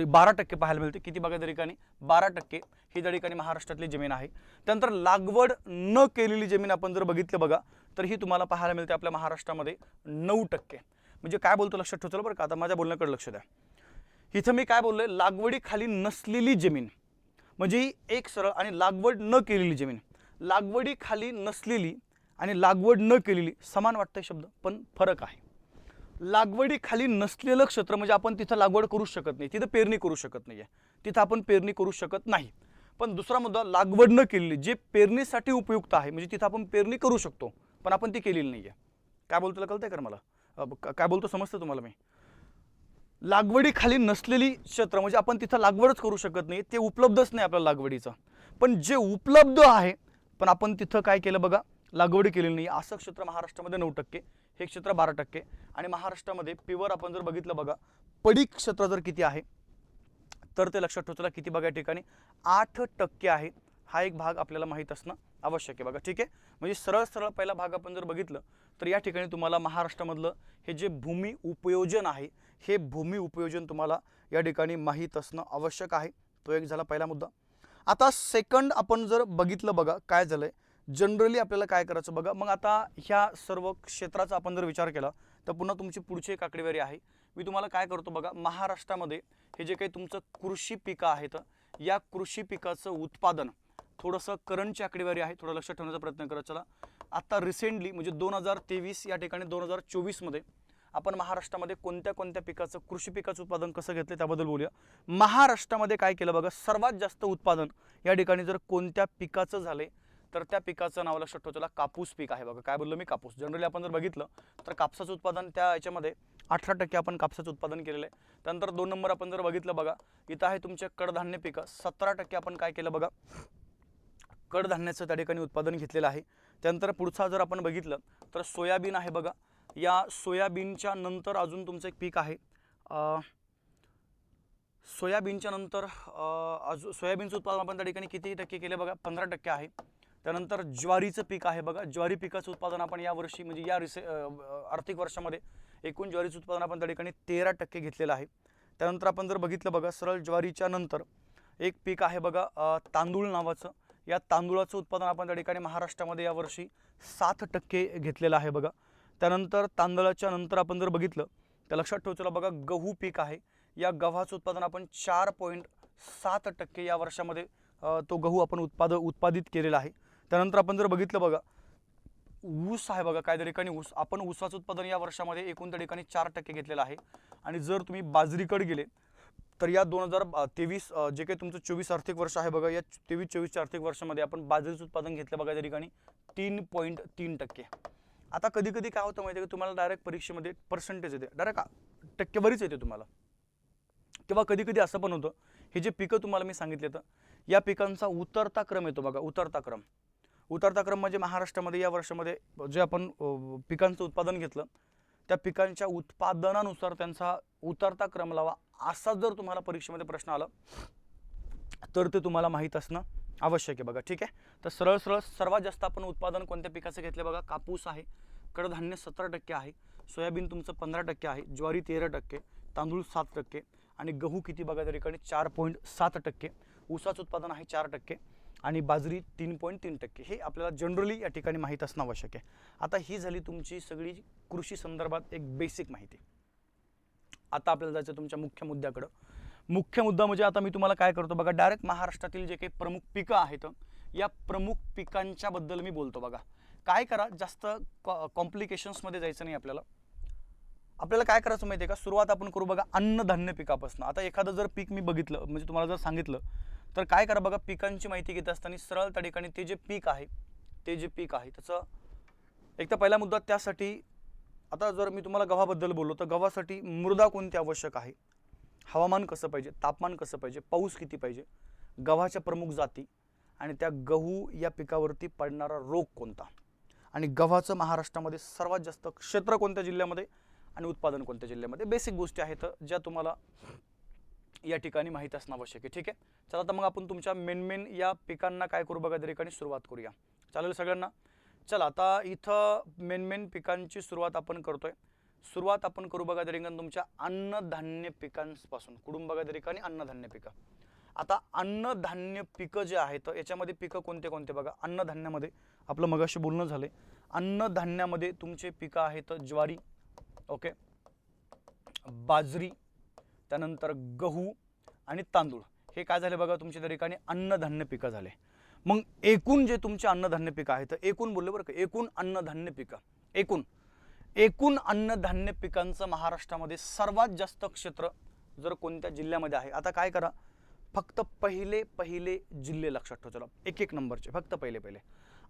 Speaker 1: 12% पाहायला मिळते. किती बघा त्या ठिकाणी 12% ही त्या ठिकाणी महाराष्ट्रातली जमीन आहे. त्यानंतर लागवड न केलेली जमीन आपण जर बघितलं बघा तर ही तुम्हाला पाहायला मिळते आपल्या महाराष्ट्रामध्ये 9%. म्हणजे काय बोलतो लक्षात ठेवा बरं का, आता माझ्या बोलण्याकडे लक्ष द्या. इथं मी काय बोललोय, लागवडी खाली नसलेली जमीन म्हणजे एक सरळ आणि लागवड न केलेली जमीन. लागवडी खाली नसलेली आणि लागवड न केलेली समान वाटतंय शब्द, पण फरक आहे. लागवडी खाली नसलेलं क्षेत्र म्हणजे आपण तिथं लागवड करू शकत नाही, तिथं पेरणी करू शकत नाहीये, तिथं आपण पेरणी करू शकत नाही. पण दुसरा मुद्दा, लागवड न केलेली जे पेरणीसाठी उपयुक्त आहे म्हणजे तिथं आपण पेरणी करू शकतो पण आपण ती केलेली नाहीये. काय बोलतो कळतंय का मला? काय बोलतो समजतं तुम्हाला मी? लागवडी खाली नसलेली क्षेत्र म्हणजे आपण तिथं लागवडच करू शकत नाही, ते उपलब्धच नाही आपल्याला लागवडीचं. पण जे उपलब्ध आहे पण आपण तिथं काय केलं बघा लागवडी केलेली नाही, असं क्षेत्र महाराष्ट्रामध्ये 9%, हे क्षेत्र 12%. आणि महाराष्ट्रामध्ये प्युअर आपण जर बघितलं बघा पडीक क्षेत्र जर किती आहे तर ते लक्षात ठेवला किती बघा या ठिकाणी 8% आहे. हा एक भाग आपल्याला माहित असणं आवश्यक आहे बघा. ठीक आहे, म्हणजे सरळ सरळ पहिला भाग आपण जर बघितलं तर या ठिकाणी तुम्हाला महाराष्ट्रामधलं हे जे भूमी उपयोजन आहे हे भूमी उपयोजन तुम्हाला या ठिकाणी माहीत असणं आवश्यक आहे. तो एक झाला पहिला मुद्दा. आता सेकंड आपण जर बघितलं बघा काय झालंय, जनरली आपल्याला काय करायचं बघा. मग आता ह्या सर्व क्षेत्राचा आपण जर विचार केला तर पुन्हा तुमची पुढची एक आकडेवारी आहे. मी तुम्हाला काय करतो बघा, महाराष्ट्रामध्ये हे जे काही तुमचं कृषी पिकं आहेत या कृषी पिकाचं उत्पादन थोडंसं करंटची आकडेवारी आहे, थोडं लक्षात ठेवण्याचा प्रयत्न करा. चला आता रिसेंटली म्हणजे 2023 या ठिकाणी 2024मध्ये आपण महाराष्ट्रामध्ये कोणत्या कोणत्या पिकाचं कृषी पिकाचं उत्पादन कसं घेतलं त्याबद्दल बोलूया. महाराष्ट्रामध्ये काय केलं बघा, सर्वात जास्त उत्पादन या ठिकाणी जर कोणत्या पिकाचं झाले तर त्या पिकाचं नाव लक्षात ठेवा. कापूस पीक आहे बघा. काय बोललो मी, कापूस. जनरली आपण जर बघितलं तर कापसाचं उत्पादन त्या याच्यामध्ये 18% आपण कापसाचं उत्पादन केलेलं आहे. त्यानंतर 2 नंबर आपण जर बघितलं बघा, इथं आहे तुमचे कडधान्य पिकं. 17% आपण काय केलं बघा, कडधान्याचं त्या ठिकाणी उत्पादन घेतलेलं आहे. त्यानंतर पुढचा जर आपण बघितलं तर सोयाबीन आहे बघा. या सोयाबीनच्या नंतर अजून तुमचं एक पीक आहे, सोयाबीनच्या नंतर अजून सोयाबीनचं उत्पादन आपण त्या ठिकाणी किती टक्के केले बघा, 15% आहे. त्यानंतर ज्वारीचं पीक आहे बघा. ज्वारी पिकाचं उत्पादन आपण यावर्षी म्हणजे या आर्थिक वर्षामध्ये एकूण ज्वारीचं उत्पादन आपण त्या ठिकाणी 13% घेतलेलं आहे. त्यानंतर आपण जर बघितलं बघा, सरळ ज्वारीच्या नंतर एक पीक आहे बघा, तांदूळ नावाचं. या तांदूळाचं उत्पादन आपण त्या ठिकाणी महाराष्ट्रामध्ये यावर्षी 7% घेतलेलं आहे बघा. त्यानंतर तांदळाच्या नंतर आपण जर बघितलं तर लक्षात ठेवायचं बघा, गहू पीक आहे. या गव्हाचं उत्पादन आपण 4.7% या वर्षामध्ये तो गहू आपण उत्पादित केलेला आहे. त्यानंतर आपण जर बघितलं बघा, ऊस आहे बघा. काय त्या ठिकाणी ऊस, आपण ऊसाचं उत्पादन या वर्षामध्ये एकूण त्या ठिकाणी 4% घेतलेलं आहे. आणि जर तुम्ही बाजरीकडे गेले तर या 2023 जे काही तुमचं 24 आर्थिक वर्ष आहे बघा, या 23-24 आर्थिक वर्षामध्ये आपण बाजरीचं उत्पादन घेतलं बघा त्या ठिकाणी 3.3%. आता कधी कधी काय होतं माहिती आहे का, तुम्हाला डायरेक्ट परीक्षेमध्ये पर्सेंटेज येते, डायरेक्ट टक्केवारीच येते तुम्हाला. किंवा कधी कधी असं पण होतं, हे जे पिकं तुम्हाला मी सांगितले तर या पिकांचा उतरता क्रम येतो बघा. उतरता क्रम म्हणजे महाराष्ट्रामध्ये या वर्षामध्ये जे आपण पिकांचं उत्पादन घेतलं त्या पिकांच्या उत्पादनानुसार त्यांचा उतरता क्रम लावा, असा जर तुम्हाला परीक्षेमध्ये प्रश्न आला तर ते तुम्हाला माहीत असणं आवश्यक आहे बघा. ठीक आहे. तर सरळ सर्वात जास्त आपण उत्पादन कोणत्या पिकाचं घेतलं बघा, कापूस आहे. कडधान्य 17% आहे. सोयाबीन तुमचं 15% आहे. ज्वारी 13%, तांदूळ 7% आणि गहू किती बघा त्या ठिकाणी 4.7%. ऊसाचं उत्पादन आहे 4% आणि बाजरी 3.3%. हे आपल्याला जनरली या ठिकाणी माहीत असणं आवश्यक आहे. आता ही झाली तुमची सगळी कृषी संदर्भात एक बेसिक माहिती. आता आपल्याला जायचं तुमच्या मुख्य मुद्द्याकडं. मुख्य मुद्दा म्हणजे आता मी तुम्हाला काय करतो बघा, डायरेक्ट महाराष्ट्रातील जे काही प्रमुख पिकं आहेत या प्रमुख पिकांच्या बद्दल मी बोलतो बघा. काय करा, जास्त कॉम्प्लिकेशन्समध्ये जायचं नाही आपल्याला. आपल्याला काय करायचं माहिती आहे का, सुरुवात आपण करू बघा अन्नधान्य पिकापासून. आता एखादं जर पीक मी बघितलं म्हणजे तुम्हाला जर सांगितलं तर काय करा बघा, पिकांची माहिती घेत असताना सरळ त्या ठिकाणी ते जे पीक आहे त्याचं एक तर पहिला मुद्दा त्यासाठी. आता जर मी तुम्हाला गव्हाबद्दल बोललो तर गव्हासाठी मृदा कोणती आवश्यक आहे, हवामान कसं पाहिजे, तापमान कसं पाहिजे, पाऊस किती पाहिजे, गव्हाच्या प्रमुख जाती आणि त्या गहू या पिकावरती पडणारा रोग कोणता, आणि गव्हाचं महाराष्ट्रामध्ये सर्वात जास्त क्षेत्र कोणत्या जिल्ह्यामध्ये आणि उत्पादन कोणत्या जिल्ह्यामध्ये, बेसिक गोष्टी आहेत ज्या तुम्हाला या ठिकाणी माहीत असणं आवश्यक आहे. ठीक आहे. चला तर मग आपण तुमच्या मेन या पिकांना काय करू बघा त्या ठिकाणी सुरुवात करूया. चालेल सगळ्यांना. चला आता इथं मेन पिकांची सुरुवात आपण करतोय. सुरुवात आपण करू बघा त्या ठिकाणी तुमच्या अन्नधान्य पिकांपासून. कुठून बघा त्या ठिकाणी अन्नधान्य पिकं. आता अन्नधान्य पिकं जे आहेत याच्यामध्ये पिकं कोणते कोणते बघा. अन्नधान्यामध्ये आपलं मगाशी बोलणं झालंय. अन्नधान्यामध्ये तुमचे पिकं आहेत ज्वारी, ओके, बाजरी, त्यानंतर गहू आणि तांदूळ. हे काय झाले बघा तुमच्या त्या ठिकाणी अन्नधान्य पिकं झाले. मग एकूण जे तुमचे अन्नधान्य पिकं आहेत, एकूण बोलले बरं का, एकूण अन्नधान्य पिकं, एकूण अन्नधान्य पिकांचं महाराष्ट्रामध्ये सर्वात जास्त क्षेत्र जर कोणत्या जिल्ह्यामध्ये आहे. आता काय करा, फक्त पहिले जिल्हे लक्षात ठेवा. चला एक नंबरचे फक्त पहिले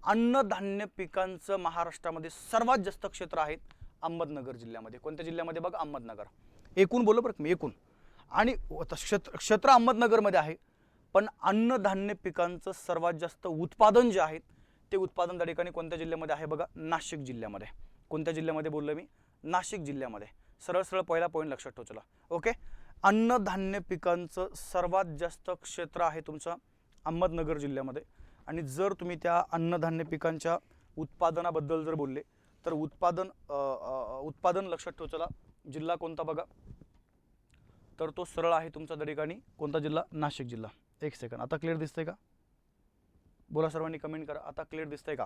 Speaker 1: अन्नधान्य पिकांचं महाराष्ट्रामध्ये सर्वात जास्त क्षेत्र आहे अहमदनगर जिल्ह्यामध्ये. कोणत्या जिल्ह्यामध्ये बघा, अहमदनगर. एकूण बोललो बरं मी, एकूण. आणि क्षेत्र अहमदनगरमध्ये आहे, पण अन्नधान्य पिकांचं सर्वात जास्त उत्पादन जे आहे ते उत्पादन त्या ठिकाणी कोणत्या जिल्ह्यामध्ये आहे बघा, नाशिक जिल्ह्यामध्ये. कोणत्या जिल्ह्यामध्ये बोललो मी, नाशिक जिल्ह्यामध्ये. सरळ पहिला पॉईंट लक्षात ठेवा. चला ओके. अन्नधान्य पिकांचं सर्वात जास्त क्षेत्र आहे तुमचं अहमदनगर जिल्ह्यामध्ये. आणि जर तुम्ही त्या अन्नधान्य पिकांच्या उत्पादनाबद्दल जर बोलले तर उत्पादन लक्षात ठेवा. चला जिल्हा कोणता बघा, तर तो सरळ आहे तुमचा त्या ठिकाणी कोणता जिल्हा, नाशिक जिल्हा. एक सेकंड. आता क्लिअर दिसतंय का, बोला सर्वांनी, कमेंट करा. आता क्लिअर दिसतंय का?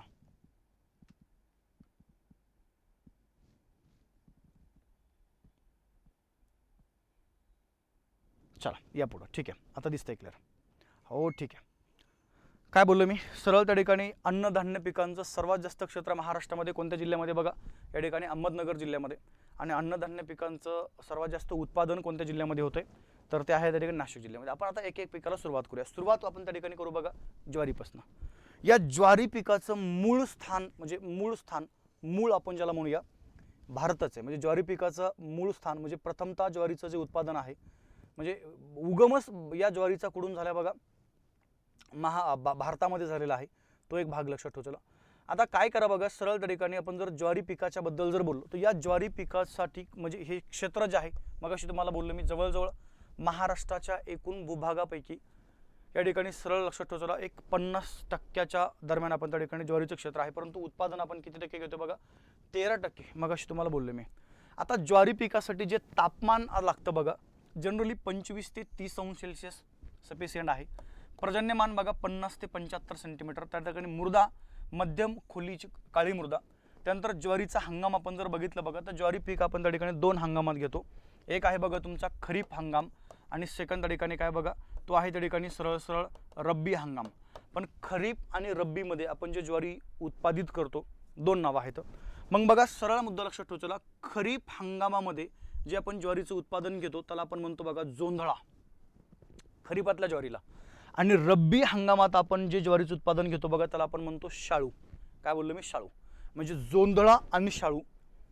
Speaker 1: चला या पुढं. ठीक आहे, आता दिसतंय क्लिअर. हो ठीक आहे. काय बोललो मी, सरळ त्या ठिकाणी अन्नधान्य पिकांचं सर्वात जास्त क्षेत्र महाराष्ट्रामध्ये कोणत्या जिल्ह्यामध्ये बघा, या ठिकाणी अहमदनगर जिल्ह्यामध्ये. आणि अन्नधान्य पिकांचं सर्वात जास्त उत्पादन कोणत्या जिल्ह्यामध्ये होतंय, तर ते आहे त्या ठिकाणी नाशिक जिल्ह्यामध्ये. आपण आता एक एक पिकाला सुरुवात करूया. सुरुवात आपण त्या ठिकाणी करू बघा ज्वारीपासून. या ज्वारी पिकाचं मूळ स्थान म्हणजे मूळ आपण ज्याला म्हणूया भारतच आहे. म्हणजे ज्वारी पिकाचं मूळ स्थान म्हणजे प्रथमतः ज्वारीचं जे उत्पादन आहे म्हणजे उगमच या ज्वारीचा कुठून झाला बघा, भारतामध्ये झालेला आहे. तो एक भाग लक्षात ठेवा. आता काय करा बघा, सरळ त्या ठिकाणी आपण जर ज्वारी पिकाच्या बद्दल जर बोललो तर या ज्वारी पिकासाठी म्हणजे हे क्षेत्र जे आहे, मगाशी तुम्हाला बोललो मी, जवळजवळ महाराष्ट्राच्या एकूण भूभागापैकी या ठिकाणी सरळ लक्षात ठेवा एक 50% दरम्यान आपण त्या ठिकाणी ज्वारीचं क्षेत्र आहे. परंतु उत्पादन आपण किती टक्के घेतो बघा, 13%. मगाशी तुम्हाला बोललो मी. आता ज्वारी पिकासाठी जे तापमान लागतं बघा, जनरली 25 ते 30 अंश सेल्सिअस सफिशियंट आहे. पर्जन्यमान बघा 50 ते 75 सेंटीमीटर. त्या ठिकाणी मृदा मध्यम खोलीची काळी मृदा. त्यानंतर ज्वारीचा हंगाम आपण जर बघितलं बघा, तर ज्वारी पीक आपण त्या ठिकाणी 2 हंगामात घेतो. एक आहे बघा तुमचा खरीप हंगाम आणि सेकंड त्या ठिकाणी काय बघा, तो आहे त्या ठिकाणी सरळ रब्बी हंगाम. पण खरीप आणि रब्बीमध्ये आपण जे ज्वारी उत्पादित करतो 2 नावं आहेत. मग बघा सरळ मुद्दा लक्षात ठेवायचा, खरीप हंगामामध्ये जे आपण ज्वारीचं उत्पादन घेतो त्याला आपण म्हणतो बघा जोंधळा, खरीपातल्या ज्वारीला. आणि रब्बी हंगामात आपण जे ज्वारीचं उत्पादन घेतो बघा त्याला आपण म्हणतो शाळू. काय बोललो मी, शाळू. म्हणजे जोंधळा आणि शाळू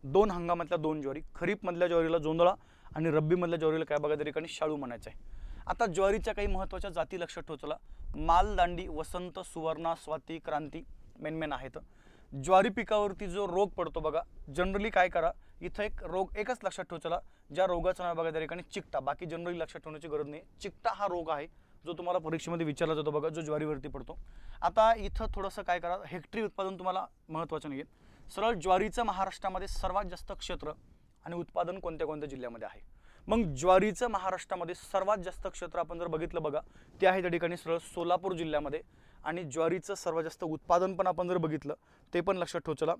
Speaker 1: 2 हंगामातल्या 2 ज्वारी. खरीपमधल्या ज्वारीला जोंधळा आणि रब्बीमधल्या ज्वारीला काय बघा त्या ठिकाणी शाळू म्हणायचं आहे. आता ज्वारीच्या काही महत्त्वाच्या जाती लक्षात ठेवा. मालदांडी, वसंत, सुवर्णा, स्वाती, क्रांती मेन आहेत. ज्वारी पिकावरती जो रोग पडतो बघा, जनरली काय करा, इथं एक रोग एकच लक्षात ठेवा, ज्या रोगाचं नाव बघा त्या ठिकाणी चिकटा. बाकी जनरली लक्षात ठेवण्याची गरज नाही. चिकटा हा रोग आहे जो तुम्हाला परीक्षेमध्ये विचारला जातो बघा, जो ज्वारीवरती पडतो. आता इथं थोडंसं काय करा, हेक्टरी उत्पादन तुम्हाला महत्त्वाचं नाही आहे. सरळ ज्वारीचं महाराष्ट्रामध्ये सर्वात जास्त क्षेत्र आणि उत्पादन कोणत्या कोणत्या जिल्ह्यामध्ये आहे. मग ज्वारीचं महाराष्ट्रामध्ये सर्वात जास्त क्षेत्र आपण जर बघितलं बघा, ते आहे त्या ठिकाणी सरळ सोलापूर जिल्ह्यामध्ये. आणि ज्वारीचं सर्वात जास्त उत्पादन पण आपण जर बघितलं ते पण लक्षात ठेवा,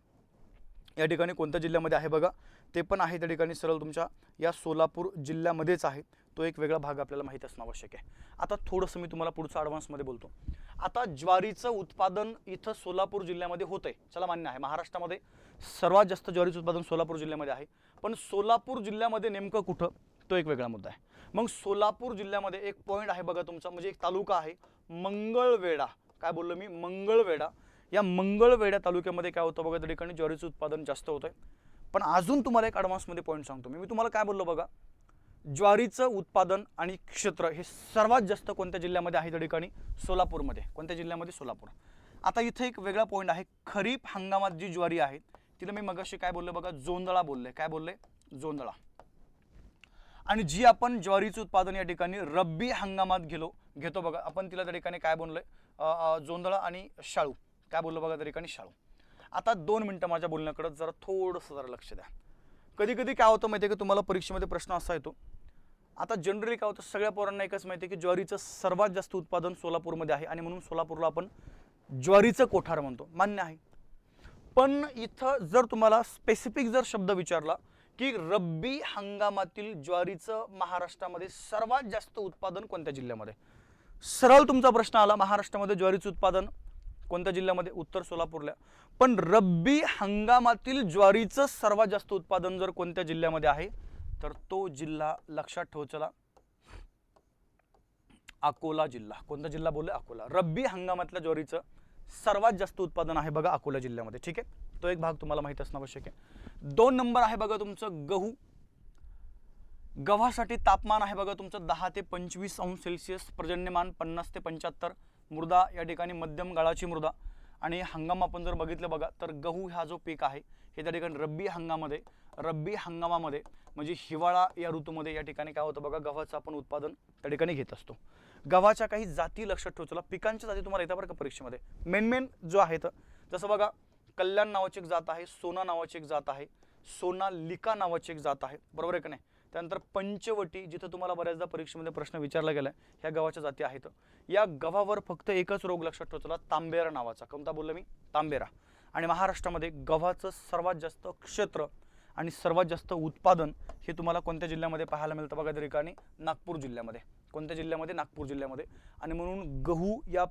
Speaker 1: या ठिकाणी कोणत्या जिल्ह्यामध्ये आहे बघा, ते पण आहे त्या ठिकाणी सरळ तुमच्या या सोलापूर जिल्ह्यामध्येच आहे. तो एक वेगळा भाग आपल्याला माहीत असणं आवश्यक आहे. आता थोडंसं मी तुम्हाला पुढचं ॲडव्हान्समध्ये बोलतो. आता ज्वारीचं उत्पादन इथं सोलापूर जिल्ह्यामध्ये होतंय, चला मान्य आहे. महाराष्ट्रामध्ये सर्वात जास्त ज्वारीचं उत्पादन सोलापूर जिल्ह्यामध्ये आहे. पण सोलापूर जिल्ह्यामध्ये नेमकं कुठं, तो एक वेगळा मुद्दा आहे. मग सोलापूर जिल्ह्यामध्ये एक पॉईंट आहे बघा तुमचा, म्हणजे एक तालुका आहे मंगळवेढा. काय बोललो मी, मंगळवेढा. या मंगळवेढा तालुक्यामध्ये काय होतं बघा, त्या ठिकाणी ज्वारीचं उत्पादन जास्त होतंय. पण अजून तुम्हाला एक ॲडव्हान्समध्ये पॉईंट सांगतो मी तुम्हाला काय बोललो बघा, ज्वारीचं उत्पादन आणि क्षेत्र हे सर्वात जास्त कोणत्या जिल्ह्यामध्ये आहे, त्या ठिकाणी सोलापूरमध्ये. कोणत्या जिल्ह्यामध्ये, सोलापूर. आता इथे एक वेगळा पॉईंट आहे, खरीप हंगामात जी ज्वारी आहे तिला मी मगाशी काय बोललो बघा, जोंधळा बोलले. काय बोलले, जोंधळा. आणि जी आपण ज्वारीचं उत्पादन या ठिकाणी रब्बी हंगामात घेतो बघा, आपण तिला त्या ठिकाणी काय बोललोय, जोंधळा आणि शाळू. काय बोललो बघा त्या ठिकाणी, शाळू. आता 2 मिनिटं माझ्या बोलण्याकडे जरा लक्ष द्या. कधी कधी काय होतं माहिती आहे की तुम्हाला परीक्षेमध्ये प्रश्न असा येतो, आता जनरली काय होतं, सगळ्या पोरांना एकच माहिती आहे की ज्वारीचं सर्वात जास्त उत्पादन सोलापूरमध्ये आहे आणि म्हणून सोलापूरला आपण ज्वारीचं कोठार म्हणतो, मान्य आहे. पण इथं जर तुम्हाला स्पेसिफिक जर शब्द विचारला की रब्बी हंगामातील ज्वारीचं महाराष्ट्रामध्ये सर्वात जास्त उत्पादन कोणत्या जिल्ह्यामध्ये, सरळ तुमचा प्रश्न आला, महाराष्ट्रामध्ये ज्वारीचं उत्पादन कोणत्या जिल्ह्यामध्ये, उत्तर सोलापूरला. पण रब्बी हंगामातील ज्वारीचं सर्वात जास्त उत्पादन जर कोणत्या जिल्ह्यामध्ये आहे, तर तो जिल्हा लक्षात ठेवा, अकोला जिल्हा. कोणता जिल्हा बोलले, अकोला. रब्बी हंगामातल्या ज्वारीचं सर्वात जास्त उत्पादन आहे बघा अकोला जिल्ह्यामध्ये. ठीक आहे, तो एक भाग तुम्हाला माहिती असणं आवश्यक आहे. 2 नंबर आहे बघा तुमचं गहू. गव्हासाठी तापमान आहे बघा तुमचं 10 ते 25 अंश सेल्सिअस, पर्जन्यमान 50 ते 75, मृदा या ठिकाणी मध्यम गाळाची मृदा. आणि हंगाम आपण जर बघितलं बघा, तर गहू हा जो पीक आहे हे त्या ठिकाणी रब्बी हंगामामध्ये म्हणजे हिवाळा या ऋतूमध्ये या ठिकाणी काय होतं बघा, गव्हाचं आपण उत्पादन त्या ठिकाणी घेत असतो. गव्हाच्या काही जाती लक्षात ठेवा, पिकांच्या जाती तुम्हाला येतात बरं का परीक्षेमध्ये. मेन जो आहेत, जसं बघा कल्याण नावाची एक जात आहे, सोना नावाची एक जात आहे, सोनालिका नावाची एक जात आहे, बरोबर आहे का नाही. त्यानंतर पंचवटी, जिथं तुम्हाला बऱ्याचदा परीक्षेमध्ये प्रश्न विचारला गेला, ह्या गव्हाच्या जाती आहेत. या गव्हावर फक्त एकच रोग लक्षात ठेवा, तांबेरा नावाचा. कोणता बोललो मी, तांबेरा. आणि महाराष्ट्रामध्ये गव्हाचं सर्वात जास्त क्षेत्र आणि सर्वात जास्त उत्पादन हे तुम्हाला कोणत्या जिल्ह्यामध्ये पाहायला मिळतं बघा, त्या ठिकाणी नागपूर जिल्ह्यामध्ये. कोणत्या जिल्ह्यामध्ये, नागपूर जिल्ह्यामध्ये. आणि म्हणून गहू या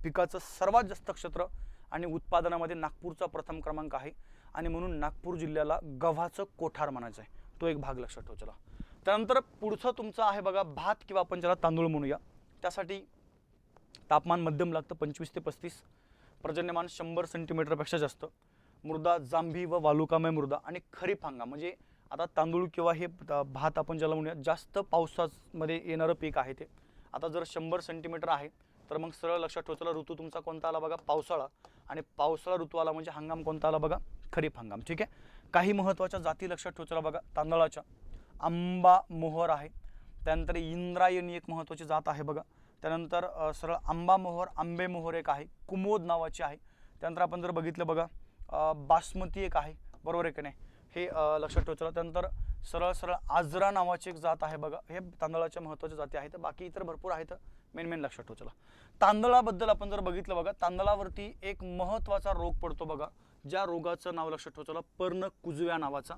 Speaker 1: पिकाचं सर्वात जास्त क्षेत्र आणि उत्पादनामध्ये नागपूरचा प्रथम क्रमांक आहे आणि म्हणून नागपूर जिल्ह्याला गव्हाचं कोठार म्हणायचं आहे. तो एक भाग लक्षात ठेवा. चला त्यानंतर पुढचं तुमचं आहे बघा भात किंवा आपण ज्याला तांदूळ म्हणूया. त्यासाठी तापमान मध्यम लागतं 25 ते 35, पर्जन्यमान 100 सेंटीमीटरपेक्षा जास्त, मृदा जांभी व वालुकामय मृदा आणि खरीप हंगाम म्हणजे आता तांदूळ किंवा हे भात आपण ज्याला म्हणूया जास्त पावसामध्ये येणारं पीक आहे ते. आता जर 100 सेंटीमीटर आहे तर मग सरळ लक्षात ठेवायला ऋतू तुमचा कोणता आला बघा पावसाळा, आणि पावसाळा ऋतू आला म्हणजे हंगाम कोणता आला बघा खरीप हंगाम. ठीक आहे. काही महत्त्वाच्या जाती लक्षात ठेवायला बघा तांदळाच्या आंबा मोहर आहे, त्यानंतर इंद्रायणी एक महत्त्वाची जात आहे बघा, त्यानंतर सरळ आंबा मोहर आंबे मोहर एक आहे, कुमोद नावाची आहे, त्यानंतर आपण जर बघितलं बघा बासमती एक आहे, बरोबर आहे की नाही, हे लक्षात ठेवायचं. त्यानंतर सरळ सरळ आजरा नावाची एक जात आहे बघा, हे तांदळाच्या महत्त्वाच्या जाती आहेत. बाकी इतर भरपूर आहेत, मेन लक्षात ठेवायचं. तांदळाबद्दल आपण जर बघितलं बघा, तांदळावरती एक महत्त्वाचा रोग पडतो बघा, ज्या रोगाचं नाव लक्षात ठेवायचं पर्णकुजव्या नावाचा.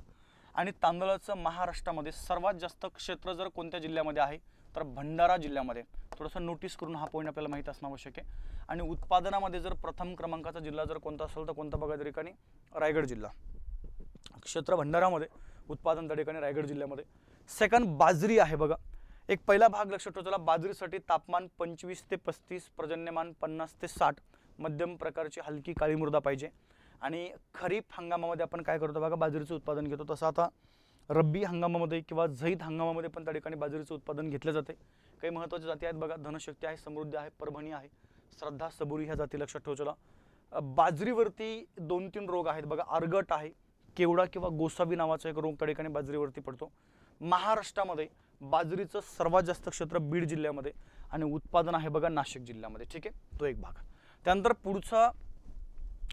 Speaker 1: आणि तांदळाचं महाराष्ट्रामध्ये सर्वात जास्त क्षेत्र जर कोणत्या जिल्ह्यामध्ये आहे तर भंडारा जिल्ह्यामध्ये. थोडंसं नोटीस करून हा पॉईंट आपल्याला माहीत असणं आवश्यक आहे. आणि उत्पादनामध्ये जर प्रथम क्रमांकाचा जिल्हा जर कोणता असेल तर कोणता बघा त्या ठिकाणी रायगड जिल्हा. क्षेत्र भंडारामध्ये, उत्पादन त्या ठिकाणी रायगड जिल्ह्यामध्ये. सेकंड बाजरी आहे बघा, एक पहिला भाग लक्षात ठेवायचा. बाजरीसाठी तापमान 25 ते 35, पर्जन्यमान 50 ते 60, मध्यम प्रकारची हलकी काळी मृदा पाहिजे. आणि खरीप हंगामामध्ये आपण काय करतो बघा बाजरीचं उत्पादन घेतो. तसं आता रब्बी हंगामामध्ये किंवा झैद हंगामामध्ये पण त्या ठिकाणी बाजरीचं उत्पादन घेतलं जाते. काही महत्त्वाच्या जाती आहेत बघा, धनशक्ती आहे, समृद्धी आहे, परभणी आहे, श्रद्धा, सबुरी ह्या जाती लक्षात ठेवायला. बाजरीवरती 2-3 रोग आहेत बघा, अर्गट आहे, केवडा किंवा गोसावी नावाचा एक रोग त्या ठिकाणी बाजरीवरती पडतो. महाराष्ट्रामध्ये बाजरीचं सर्वात जास्त क्षेत्र बीड जिल्ह्यामध्ये आणि उत्पादन आहे बघा नाशिक जिल्ह्यामध्ये. ठीक आहे, तो एक भाग. त्यानंतर पुढचा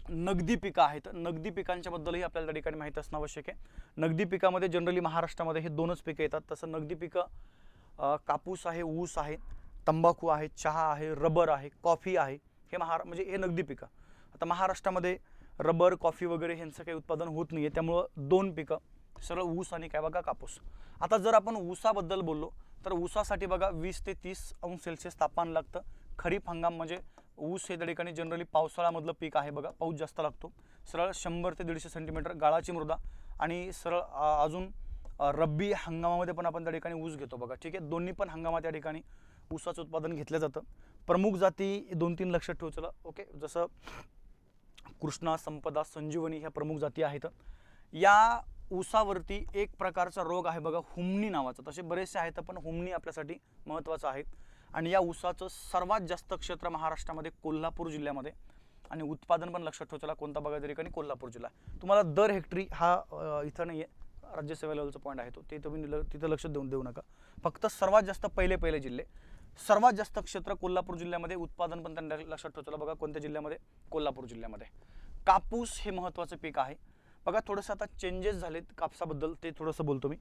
Speaker 1: नगदी पिकं आहेत. नगदी पिकांच्या बद्दलही आपल्याला त्या ठिकाणी माहिती असणं आवश्यक आहे. नगदी पिकामध्ये जनरली महाराष्ट्रामध्ये हे 2च पिकं येतात. तसं नगदी पिकं कापूस आहे, ऊस आहे, तंबाखू आहे, चहा आहे, रबर आहे, कॉफी आहे, हे म्हणजे हे नगदी पिकं. आता महाराष्ट्रामध्ये रबर, कॉफी वगैरे ह्यांचं काही उत्पादन होत नाही आहे, त्यामुळं 2 पिकं सरळ ऊस आणि काय बघा कापूस. आता जर आपण ऊसाबद्दल बोललो तर ऊसासाठी बघा 20 ते 30 अंश सेल्सिअस तापमान लागतं. खरीप हंगाम म्हणजे ऊस हे त्या ठिकाणी जनरली पावसाळ्यामधलं पीक आहे बघा, पाऊस जास्त लागतो. सरळ 100 ते 150 सेंटीमीटर गाळाची मृदा. आणि सरळ अजून रब्बी हंगामामध्ये पण आपण त्या ठिकाणी ऊस घेतो बघा. ठीक आहे, दोन्ही पण हंगामात या ठिकाणी ऊसाचं उत्पादन घेतलं जातं. प्रमुख जाती 2-3 लक्षात ठेवायचं. ओके, जसं कृष्णा, संपदा, संजीवनी ह्या प्रमुख जाती आहेत. या ऊसावरती एक प्रकारचा रोग आहे बघा हुमणी नावाचा. तसे बरेचसे आहेत पण हुमणी आपल्यासाठी महत्त्वाचं आहे. आणि या ऊसाचं सर्वात जास्त क्षेत्र महाराष्ट्रामध्ये कोल्हापूर जिल्ह्यामध्ये आणि उत्पादन पण लक्षात ठेवायला कोणता बघा त्या ठिकाणी कोल्हापूर जिल्हा. तुम्हाला दर हेक्टरी हा इथं नाही आहे, राज्यसेवा लेवलचा पॉईंट आहे तो, ते तुम्ही तिथं लक्ष देऊ नका. फक्त सर्वात जास्त पहिले जिल्हे, सर्वात जास्त क्षेत्र कोल्हापूर जिल्ह्यामध्ये, उत्पादन पण त्यांना लक्षात ठेवायला बघा कोणत्या जिल्ह्यामध्ये कोल्हापूर जिल्ह्यामध्ये. कापूस हे महत्त्वाचं पीक आहे बघा. थोडंसं आता चेंजेस झालेत कापसाबद्दल, ते थोडंसं बोलतो मी.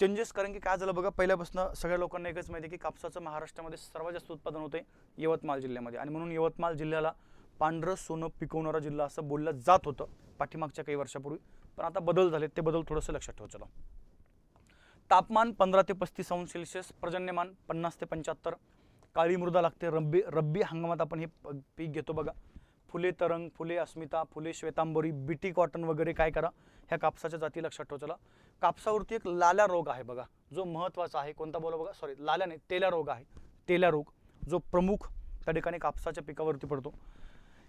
Speaker 1: चेंजेस कारण की काय झालं बघा, पहिल्यापासून सगळ्या लोकांना एकच माहिती आहे की कापसाचं महाराष्ट्रामध्ये सर्वात जास्त उत्पादन होते यवतमाळ जिल्ह्यामध्ये. आणि म्हणून यवतमाळ जिल्ह्याला पांढरं सोनं पिकवणारा जिल्हा असं बोललं जात होतं पाठीमागच्या काही वर्षापूर्वी. पण आता बदल झाले, ते बदल थोडंसं लक्षात ठेवायचं. तापमान 15 ते 35 अंश सेल्सिअस, पर्जन्यमान 50 ते 75, काळी मृदा लागते. रब्बी हंगामात आपण हे पीक घेतो बघा. फुले तरंग, फुले अस्मिता, फुले श्वेतांबरी, बीटी कॉटन वगैरे काय करा ह्या कापसाच्या जाती लक्षात ठेवायला. कापसावरती एक लाल्या रोग आहे बघा, जो महत्त्वाचा आहे. कोणता बोला बघा, सॉरी लाल्या नाही, तेल्या रोग आहे. तेल्या रोग जो प्रमुख त्या ठिकाणी कापसाच्या पिकावरती पडतो.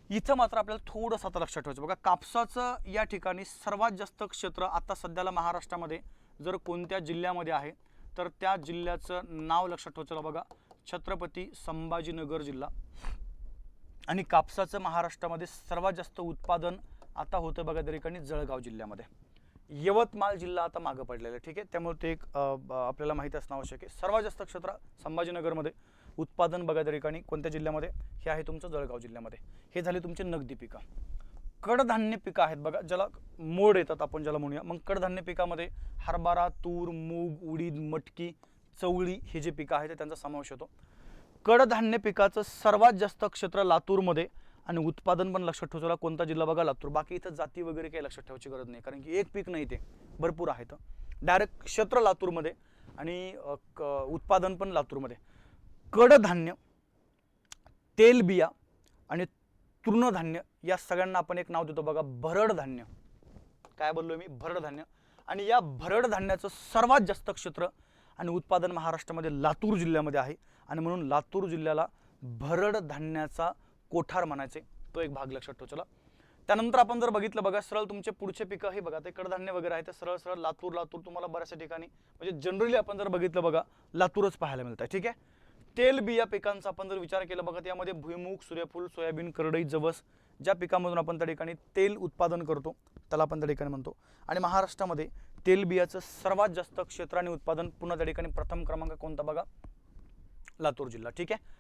Speaker 1: इथं मात्र आपल्याला थोडंसं आता लक्षात ठेवायचं बघा, कापसाचं या ठिकाणी सर्वात जास्त क्षेत्र आता सध्याला महाराष्ट्रामध्ये जर कोणत्या जिल्ह्यामध्ये आहे तर त्या जिल्ह्याचं नाव लक्षात ठेवायचं बघा, छत्रपती संभाजीनगर जिल्हा. आणि कापसाचं महाराष्ट्रामध्ये सर्वात जास्त उत्पादन आता होतं बघा त्या ठिकाणी जळगाव जिल्ह्यामध्ये. यवतमाळ जिल्हा आता मागं पडलेला आहे. ठीक आहे, त्यामुळे ते एक आपल्याला माहिती असणं आवश्यक आहे. सर्वात जास्त क्षेत्र संभाजीनगरमध्ये, उत्पादन बघा त्या ठिकाणी कोणत्या जिल्ह्यामध्ये, हे आहे तुमचं जळगाव जिल्ह्यामध्ये. हे झाले तुमचे नगदी पिकं. कडधान्य पिकं आहेत बघा, ज्याला मोड येतात आपण ज्याला म्हणूया. मग कडधान्य पिकामध्ये हरभरा, तूर, मूग, उडीद, मटकी, चवळी हे जे पिकं आहेत त्यांचा समावेश होतो. कडधान्य पिकाचं सर्वात जास्त क्षेत्र लातूरमध्ये आणि उत्पादन पण लक्षात ठेवायला कोणता जिल्हा बघा लातूर. बाकी इथं जाती वगैरे काही लक्षात ठेवायची गरज नाही, कारण की एक पीक नाही, ते भरपूर आहेत. डायरेक्ट क्षेत्र लातूरमध्ये आणि उत्पादन पण लातूरमध्ये. कडधान्य, तेलबिया, आणि तृणधान्य या सगळ्यांना आपण एक नाव देतो बघा, भरड धान्य. काय बोललो मी? भरड धान्य. आणि या भरड धान्याचं सर्वात जास्त क्षेत्र आणि उत्पादन महाराष्ट्रामध्ये लातूर जिल्ह्यामध्ये आहे आणि म्हणून लातूर जिल्ह्याला भरड धान्याचा कोठार म्हणायचे. तो एक भाग लक्षात ठेवा. चला, त्यानंतर आपण जर बघितलं बघा, सरळ तुमचे पुढचे पिकं हे बघा, ते कडधान्य वगैरे आहे, ते सरळ सरळ लातूर लातूर तुम्हाला बऱ्याचशा ठिकाणी म्हणजे जनरली आपण जर बघितलं बघा, लातूरच पाहायला मिळतं. ठीक आहे. तेलबिया पिकांचा आपण जर विचार केला बघा, त्यामध्ये भुईमूग, सूर्यफूल, सोयाबीन, करडई, जवस, ज्या पिकांमधून आपण त्या ठिकाणी तेल उत्पादन करतो त्याला आपण त्या ठिकाणी म्हणतो. आणि महाराष्ट्रामध्ये तेलबियाचं सर्वात जास्त क्षेत्र आणि उत्पादन पुन्हा त्या ठिकाणी प्रथम क्रमांक कोणता बघा? लातूर जिल्हा. ठीक आहे.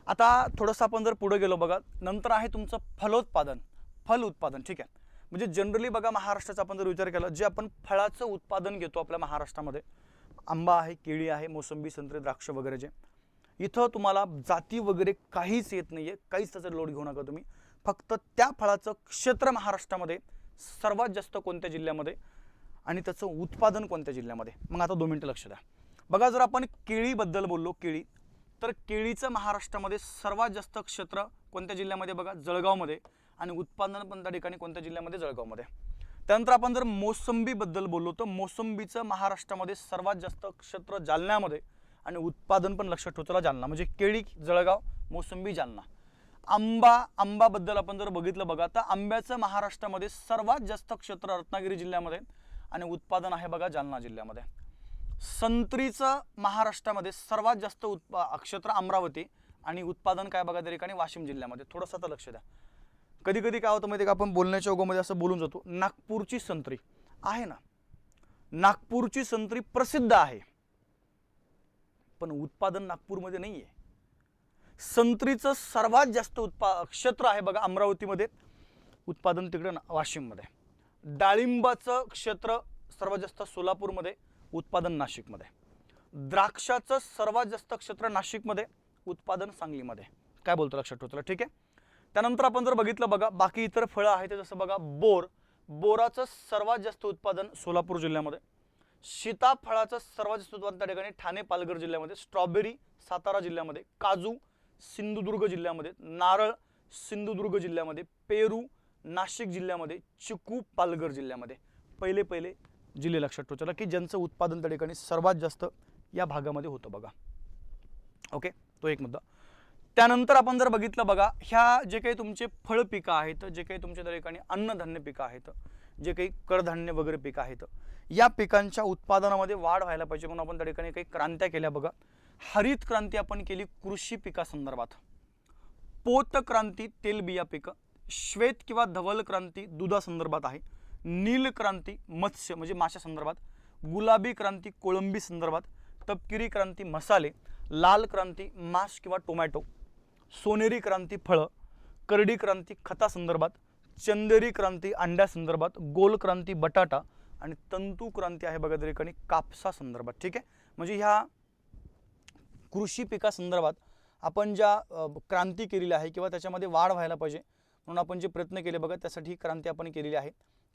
Speaker 1: आता थोडंसं आपण जर पुढे गेलो बघा, नंतर आहे तुमचं फलोत्पादन, फल उत्पादन. ठीक आहे. म्हणजे जनरली बघा, महाराष्ट्राचा आपण जर विचार केला, जे आपण फळाचं उत्पादन घेतो आपल्या महाराष्ट्रामध्ये, आंबा आहे, केळी आहे, मोसंबी, संत्रे, द्राक्ष वगैरे, जे इथं तुम्हाला जाती वगैरे काहीच येत नाहीये, काहीच त्याचा लोड घेऊ नका तुम्ही. फक्त त्या फळाचं क्षेत्र महाराष्ट्रामध्ये सर्वात जास्त कोणत्या जिल्ह्यामध्ये आणि त्याचं उत्पादन कोणत्या जिल्ह्यामध्ये. मग आता 2 मिनिटं लक्ष द्या बघा. जर आपण केळीबद्दल बोललो, केळी, तर केळीचं महाराष्ट्रामध्ये सर्वात जास्त क्षेत्र कोणत्या जिल्ह्यामध्ये बघा? जळगावमध्ये. आणि उत्पादन पण त्या ठिकाणी कोणत्या जिल्ह्यामध्ये? जळगावमध्ये. त्यानंतर आपण जर मोसंबीबद्दल बोललो, तर मोसंबीचं महाराष्ट्रामध्ये सर्वात जास्त क्षेत्र जालन्यामध्ये आणि उत्पादन पण लक्षात ठेवतो जालना. म्हणजे केळी जळगाव, मोसंबी जालना. आंबाबद्दल आपण जर बघितलं बघा, तर आंब्याचं महाराष्ट्रामध्ये सर्वात जास्त क्षेत्र रत्नागिरी जिल्ह्यामध्ये आणि उत्पादन आहे बघा जालना जिल्ह्यामध्ये. संत्रीचं महाराष्ट्रामध्ये सर्वात जास्त क्षेत्र अमरावती आणि उत्पादन काय बघा त्या ठिकाणी? वाशिम जिल्ह्यामध्ये. थोडंसं आता लक्ष द्या. कधी कधी काय होतं माहिती आहे का, आपण बोलण्याच्या ओघामध्ये असं बोलून जातो, नागपूरची संत्री आहे ना, नागपूरची संत्री प्रसिद्ध आहे, पण उत्पादन नागपूरमध्ये नाही आहे. संत्रीचं सर्वात जास्त क्षेत्र आहे बघा अमरावतीमध्ये, उत्पादन तिकडे वाशिममध्ये. डाळिंबाचं क्षेत्र सर्वात जास्त सोलापूरमध्ये, उत्पादन नाशिकमध्ये. द्राक्षाचं सर्वात जास्त क्षेत्र नाशिकमध्ये, उत्पादन सांगलीमध्ये. काय बोलतो लक्षात ठेवतो. ठीक आहे. त्यानंतर आपण जर बघितलं बघा, बाकी इतर फळं आहेत जसं बघा बोराचं सर्वात जास्त उत्पादन सोलापूर जिल्ह्यामध्ये. सीताफळाचं सर्वात जास्त उत्पादन त्या ठिकाणी ठाणे पालघर जिल्ह्यामध्ये. स्ट्रॉबेरी सातारा जिल्ह्यामध्ये. काजू सिंधुदुर्ग जिल्ह्यामध्ये. नारळ सिंधुदुर्ग जिल्ह्यामध्ये. पेरू नाशिक जिल्ह्यामध्ये. चिकू पालघर जिल्ह्यामध्ये. पहिले जिल्हे लक्षात ठेवा की ज्यांचं उत्पादन त्या ठिकाणी सर्वात जास्त या भागामध्ये होतं बघा. ओके, तो एक मुद्दा. त्यानंतर आपण जर बघितलं बघा, ह्या जे काही तुमचे फळ पिकं आहेत, जे काही तुमच्या त्या ठिकाणी अन्नधान्य पिकं आहेत, जे काही कडधान्य वगैरे पिकं आहेत, या पिकांच्या उत्पादनामध्ये वाढ व्हायला पाहिजे म्हणून आपण त्या ठिकाणी काही क्रांत्या केल्या बघा. हरित क्रांती आपण केली कृषी पिकासंदर्भात. पोत क्रांती तेलबिया पिकं. श्वेत किंवा धवल क्रांती दुधासंदर्भात आहे. नील क्रांती मत्स्य म्हणजे माशा संदर्भात. गुलाबी क्रांती कोळंबी संदर्भात. तपकिरी क्रांती मसाले. लाल क्रांती मांस किंवा टोमॅटो. सोनेरी क्रांती फळं. करडी क्रांती खता संदर्भात. चंदेरी क्रांती अंड्या संदर्भात. गोल क्रांती बटाटा आणि तंतू क्रांती आहे बघा त्या ठिकाणी कापसा संदर्भात. ठीक आहे. म्हणजे ह्या कृषी पिका संदर्भात आपण ज्या क्रांती केलेली आहे किंवा त्याच्यामध्ये वाढ व्हायला पाहिजे म्हणून आपण जे प्रयत्न केले बघा, त्यासाठी ही क्रांती आपण केलेली आहे.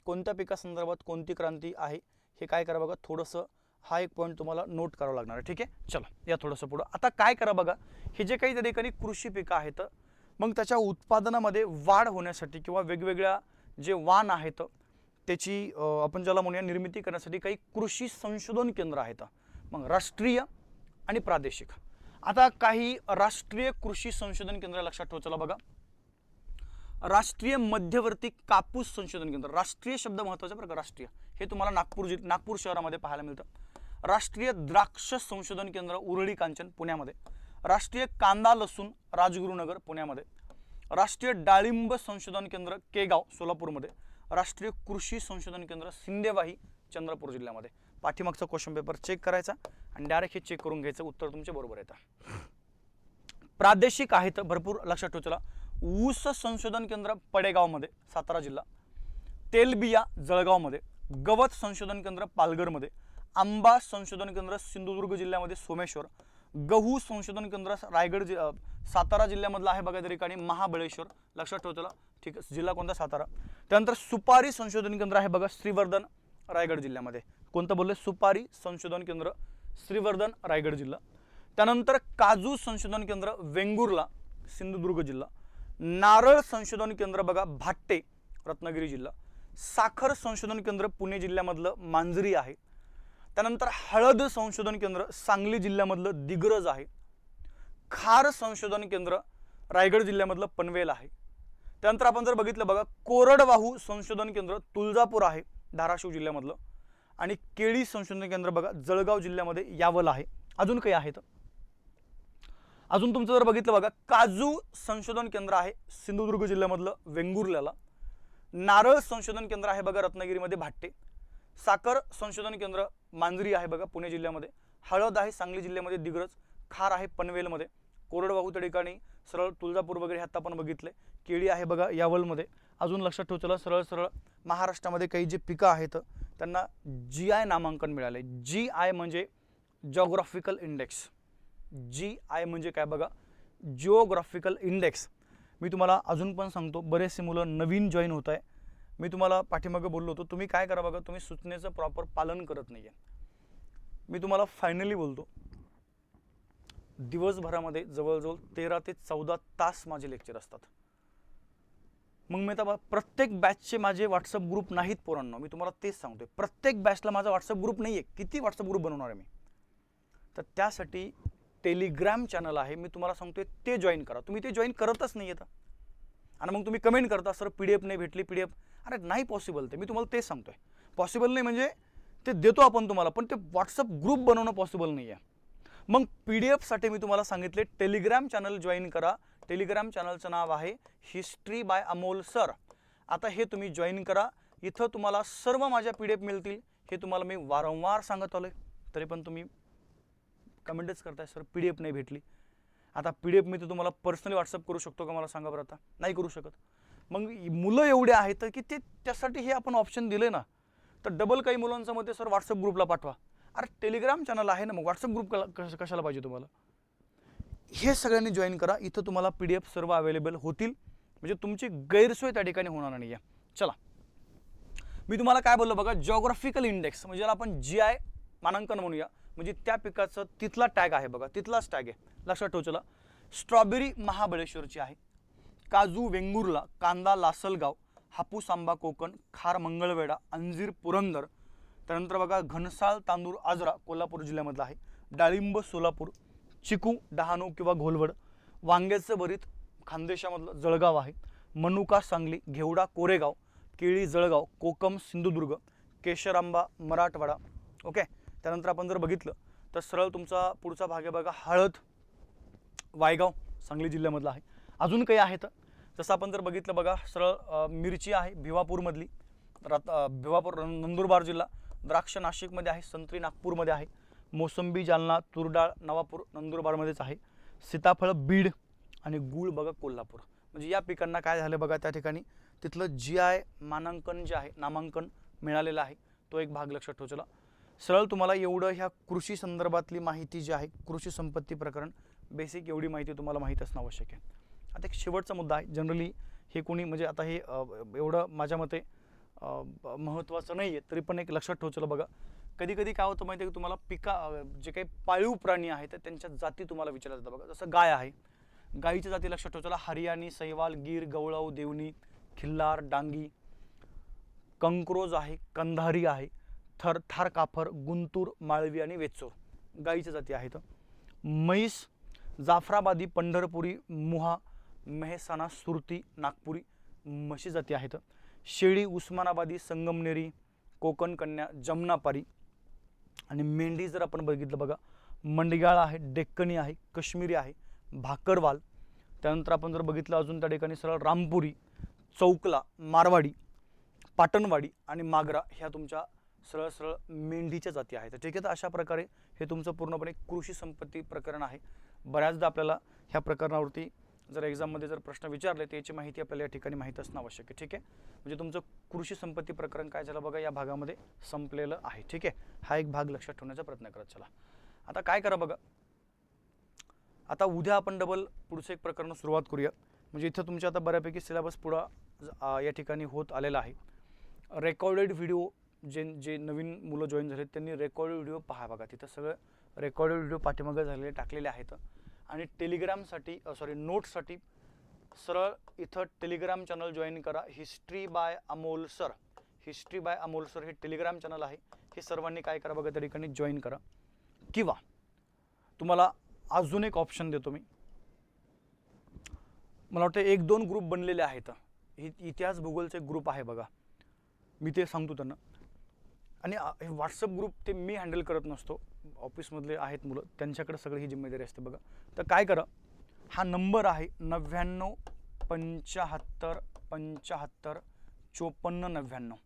Speaker 1: कोणत्या पिकासंदर्भात कोणती क्रांती आहे हे काय करा बघा, थोडंसं हा एक पॉईंट तुम्हाला नोट करावं लागणार आहे. ठीक आहे. चला या थोडंसं पुढं आता काय करा बघा, हे जे काही त्या ठिकाणी कृषी पिकं आहेत मग त्याच्या उत्पादनामध्ये वाढ होण्यासाठी किंवा वेगवेगळ्या जे वाण आहेत त्याची आपण ज्याला म्हणूया निर्मिती करण्यासाठी काही कृषी संशोधन केंद्र आहेत. मग राष्ट्रीय आणि प्रादेशिक. आता काही राष्ट्रीय कृषी संशोधन केंद्र लक्षात ठेवा. चला बघा, राष्ट्रीय मध्यवर्ती कापूस संशोधन केंद्र. राष्ट्रीय शब्द महत्त्वाचा बरं का, राष्ट्रीय हे तुम्हाला नागपूर शहरामध्ये पाहायला मिळतं. राष्ट्रीय द्राक्ष संशोधन केंद्र उरळी कांचन पुण्यामध्ये. राष्ट्रीय कांदा लसूण राजगुरुनगर पुण्यामध्ये. राष्ट्रीय डाळिंब संशोधन केंद्र केगाव सोलापूरमध्ये. राष्ट्रीय कृषी संशोधन केंद्र सिंदेवाही चंद्रपूर जिल्ह्यामध्ये. पाठीमागचा क्वेश्चन पेपर चेक करायचा आणि डायरेक्ट हे चेक करून घ्यायचं, उत्तर तुमचे बरोबर येतं. प्रादेशिक आहेत भरपूर लक्षात ठेवा. ऊस संशोधन केंद्र पडेगावमध्ये सातारा जिल्हा. तेलबिया जळगावमध्ये. गवत संशोधन केंद्र पालघरमध्ये. आंबा संशोधन केंद्र सिंधुदुर्ग जिल्ह्यामध्ये सोमेश्वर. गहू संशोधन केंद्र रायगड सातारा जिल्ह्यामधलं आहे बघा त्या ठिकाणी महाबळेश्वर. लक्षात ठेवतो. ठीक आहे. जिल्हा कोणता? सातारा. त्यानंतर सुपारी संशोधन केंद्र आहे बघा श्रीवर्धन रायगड जिल्ह्यामध्ये. कोणतं बोलले? सुपारी संशोधन केंद्र श्रीवर्धन रायगड जिल्हा. त्यानंतर काजू संशोधन केंद्र वेंगुर्ला सिंधुदुर्ग जिल्हा. नारळ संशोधन केंद्र बघा भाट्टे रत्नागिरी जिल्हा, साखर संशोधन केंद्र पुणे जिल्ह्यामधलं मांजरी आहे, त्यानंतर हळद संशोधन केंद्र सांगली जिल्ह्यामधलं दिग्रज आहे, खार संशोधन केंद्र रायगड जिल्ह्यामधलं पनवेल आहे, त्यानंतर आपण जर बघितलं बघा कोरडवाहू संशोधन केंद्र तुळजापूर आहे धाराशिव जिल्ह्यामधलं, आणि केळी संशोधन केंद्र बघा जळगाव जिल्ह्यामध्ये यावल आहे. अजून काही आहेत? अजून तुमचं जर बघितलं बघा काजू संशोधन केंद्र आहे सिंधुदुर्ग जिल्ह्यामधलं वेंगुर्ल्याला, नारळ संशोधन केंद्र आहे बघा रत्नागिरीमध्ये भाट्टे, साखर संशोधन केंद्र मांजरी आहे बघा पुणे जिल्ह्यामध्ये, हळद आहे सांगली जिल्ह्यामध्ये दिग्रज, खार आहे पनवेलमध्ये, कोरडवाहू त्या ठिकाणी सरळ तुळजापूर वगैरे हे आता आपण बघितले, केळी आहे बघा यावलमध्ये. अजून लक्षात ठेव चला सरळ सरळ महाराष्ट्रामध्ये काही जे पिकं आहेत त्यांना GI नामांकन मिळाले. GI म्हणजे जॉग्राफिकल इंडेक्स, GI म्हणजे काय बघा जिओग्राफिकल इंडेक्स. मी तुम्हाला अजून पण सांगतो, बरेचसे मुलं नवीन जॉईन होत आहे, मी तुम्हाला पाठीमागे बोललो होतो तुम्ही काय करा बघा, तुम्ही सूचनेचं प्रॉपर पालन करत नाही आहे. मी तुम्हाला फायनली बोलतो, दिवसभरामध्ये जवळजवळ 13 ते 14 तास माझे लेक्चर असतात. मग मी आता प्रत्येक बॅचचे माझे व्हॉट्सअप ग्रुप नाहीत पोरांनो, मी तुम्हाला तेच सांगतोय, प्रत्येक बॅचला माझा व्हॉट्सअप ग्रुप नाही आहे. किती व्हॉट्सअप ग्रुप बनवणार आहे मी? तर त्यासाठी टेलिग्राम चॅनल आहे, मी तुम्हाला सांगतोय ते जॉईन करा. तुम्ही ते जॉईन करतच नाही येतं आणि मग तुम्ही कमेंट करता सर PDF नाही भेटली, PDF. अरे नाही पॉसिबल, ते मी तुम्हाला तेच सांगतोय. पॉसिबल नाही म्हणजे ते देतो आपण तुम्हाला, पण ते व्हॉट्सअप ग्रुप बनवणं पॉसिबल नाही आहे. मग PDF मी तुम्हाला सांगितले टेलिग्राम चॅनल जॉईन करा. टेलिग्राम चॅनलचं नाव आहे हिस्ट्री बाय अमोल सर. आता हे तुम्ही जॉईन करा, इथं तुम्हाला सर्व माझ्या PDF मिळतील. हे तुम्हाला मी वारंवार सांगत आलोय, तरी पण तुम्ही कमेंटच करताय सर PDF नाही भेटली. आता PDF मी तर तुम्हाला पर्सनली व्हॉट्सअप करू शकतो का, मला सांगा बरं? आता नाही करू शकत. मग मुलं एवढे आहेत की ते त्यासाठी हे आपण ऑप्शन दिले ना, तर डबल काही मुलांचं मते सर व्हॉट्सअप ग्रुपला पाठवा. अरे टेलिग्राम चॅनल आहे ना, मग व्हॉट्सअप ग्रुप कशाला पाहिजे तुम्हाला? हे सगळ्यांनी जॉईन करा, इथं तुम्हाला PDF सर्व अवेलेबल होतील, म्हणजे तुमची गैरसोय त्या ठिकाणी होणार नाही आहे. चला मी तुम्हाला काय बोललो बघा, जॉग्राफिकल इंडेक्स म्हणजे ज्याला आपण GI मानांकन म्हणूया, म्हणजे त्या पिकाचं तिथला टॅग आहे बघा, तिथलाच टॅग आहे. लक्षात ठेव चला. स्ट्रॉबेरी महाबळेश्वरची आहे, काजू वेंगुर्ला, कांदा लासलगाव, हापूस आंबा कोकण, खार मंगळवेढा, अंजीर पुरंदर, त्यानंतर बघा घनसाळ तांदूळ आजरा कोल्हापूर जिल्ह्यामधला आहे, डाळिंब सोलापूर, चिकू डहाणू किंवा घोलवड, वांग्याचं भरीत खानदेशामधलं जळगाव आहे, मनुका सांगली, घेवडा कोरेगाव, केळी जळगाव, कोकम सिंधुदुर्ग, केशर आंबा मराठवाडा. ओके. त्यानंतर आपण जर बघितलं तर सरळ तुमचा पुढचा भाग आहे बघा हळद वायगाव सांगली जिल्ह्यामधला आहे. अजून काही आहेत जसं आपण जर बघितलं बघा सरळ मिरची आहे भिवापूरमधली, भिवापूर नंदुरबार जिल्हा, द्राक्ष नाशिकमध्ये आहे, संत्री नागपूरमध्ये आहे, मोसंबी जालना, तुरडाळ नवापूर नंदुरबारमध्येच आहे, सीताफळ बीड आणि गूळ बघा कोल्हापूर. म्हणजे या पिकांना काय झालं बघा त्या ठिकाणी तिथलं GI मानांकन जे आहे नामांकन मिळालेलं आहे. तो एक भाग लक्षात ठेव चला. सरळ तुम्हाला एवढं ह्या कृषी संदर्भातली माहिती जी आहे, कृषी संपत्ती प्रकरण बेसिक एवढी माहिती तुम्हाला माहीत असणं आवश्यक आहे. आता एक शेवटचा मुद्दा आहे, जनरली हे कोणी म्हणजे आता हे एवढं माझ्या मते महत्त्वाचं नाही आहे, तरी पण एक लक्षात ठेव चला बघा. कधी कधी काय होतं माहिती आहे की तुम्हाला जे काही पाळीव प्राणी आहेत तर त्यांच्या जाती तुम्हाला विचारल्या जातात बघा. जसं गाय आहे, गायीच्या जाती लक्षात ठेव चला, हरियाणी, सहीवाल, गीर, गवळाऊ, देवणी, खिल्लार, डांगी, कंक्रोज आहे, कंधारी आहे, थार काफर, गुंतूर, माळवी आणि वेचोर गायीच्या जाती आहेत. म्हैस जाफराबादी, पंढरपुरी, मुहा, मेहसाणा, सुरती, नागपुरी म्हशी जाती आहेत. शेळी उस्मानाबादी, संगमनेरी, कोकण कन्या, जमनापारी आणि मेंढी जर आपण बघितलं बघा मंडगाळ आहे, डेक्कनी आहे, काश्मीरी आहे, भाकरवाल. त्यानंतर आपण जर बघितलं अजून त्या ठिकाणी सरळ रामपुरी, चौकला, मारवाडी, पाटणवाडी आणि मागरा ह्या तुमच्या सरळ सरळ मेंढीच्या जाती आहेत. ठीक आहे. तर अशा प्रकारे हे तुमचं पूर्णपणे कृषी संपत्ती प्रकरण आहे. बऱ्याचदा आपल्याला ह्या प्रकरणावरती जर एक्झाममध्ये जर प्रश्न विचारले तर याची माहिती आपल्याला या ठिकाणी माहीत असणं आवश्यक आहे. ठीक आहे. म्हणजे तुमचं कृषी संपत्ती प्रकरण काय झालं बघा या भागामध्ये संपलेलं आहे. ठीक आहे. हा एक भाग लक्षात ठेवण्याचा प्रयत्न करत चला. आता काय करा बघा, आता उद्या आपण डबल पुढचं एक प्रकरण सुरुवात करूया. म्हणजे इथं तुमच्या आता बऱ्यापैकी सिलेबस पुढं या ठिकाणी होत आलेला आहे. रेकॉर्डेड व्हिडिओ जे नवीन मुलं जॉईन झाले त्यांनी रेकॉर्डेड व्हिडिओ पहा बघा, तिथं सगळं रेकॉर्डेड व्हिडिओ पाठीमागे झालेले टाकलेले आहेत. आणि टेलिग्रामसाठी नोट्ससाठी सरळ इथं टेलिग्राम चॅनल जॉईन करा, history by Amol sir. History by Amol sir हे टेलिग्राम चॅनल आहे, हे सर्वांनी काय करा बघा त्या ठिकाणी जॉईन करा. किंवा तुम्हाला अजून एक ऑप्शन देतो मी, मला वाटतं 1-2 ग्रुप बनलेले आहेत. इतिहास भूगोलचे ग्रुप आहे बघा, मी ते सांगतो त्यांना. आणि हे व्हॉट्सअप ग्रुप ते मी हँडल करत नसतो, ऑफिसमधले आहेत मुलं, त्यांच्याकडे सगळी ही जिम्मेदारी असते बघा. तर काय करा, हा नंबर आहे 99 75 75 54 99,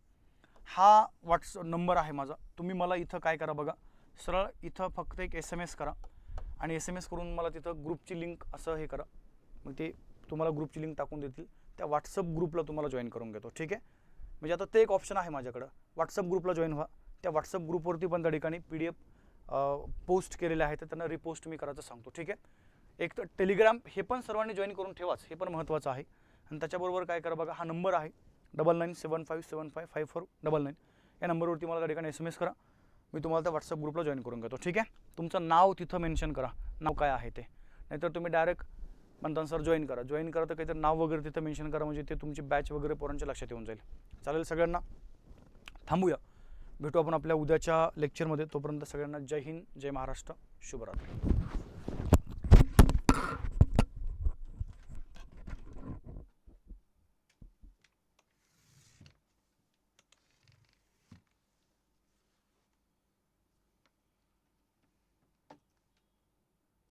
Speaker 1: हा व्हॉट्सअप नंबर आहे माझा. तुम्ही मला इथं काय करा बघा, सरळ इथं फक्त एक SMS करा आणि SMS करून मला तिथं ग्रुपची लिंक असं हे करा, मग ते तुम्हाला ग्रुपची लिंक टाकून देतील. त्या व्हॉट्सअप ग्रुपला तुम्हाला जॉईन करून घेतो, ठीक आहे. म्हणजे आता ते एक ऑप्शन आहे माझ्याकडं, व्हॉट्सअप ग्रुपला जॉईन व्हा. त्या व्हॉट्सअप ग्रुपवरती पण त्या ठिकाणी PDF पोस्ट केलेले आहेत, तर त्यांना रिपोस्ट मी करायचं सांगतो, ठीक आहे. एक तर टेलिग्राम हे पण सर्वांनी जॉईन करून ठेवाच, हे पण महत्त्वाचं आहे. आणि त्याच्याबरोबर काय करा बघा, हा नंबर आहे 9975755499, या नंबरवरती मला त्या ठिकाणी SMS करा, मी तुम्हाला त्या व्हॉट्सअप ग्रुपला जॉईन करून घेतो, ठीक आहे. तुमचं नाव तिथं मेन्शन करा, नाव काय आहे ते, नाहीतर तुम्ही डायरेक्ट म्हणता सर जॉईन करा तर काहीतरी नाव वगैरे तिथं मेन्शन करा, म्हणजे ते तुमची बॅच वगैरे पोरांच्या लक्षात येऊन जाईल. चालेल सगळ्यांना. थांबूया, भेटू आपण आपल्या उद्याच्या लेक्चरमध्ये. तोपर्यंत सगळ्यांना जय हिंद, जय महाराष्ट्र, शुभरात्री.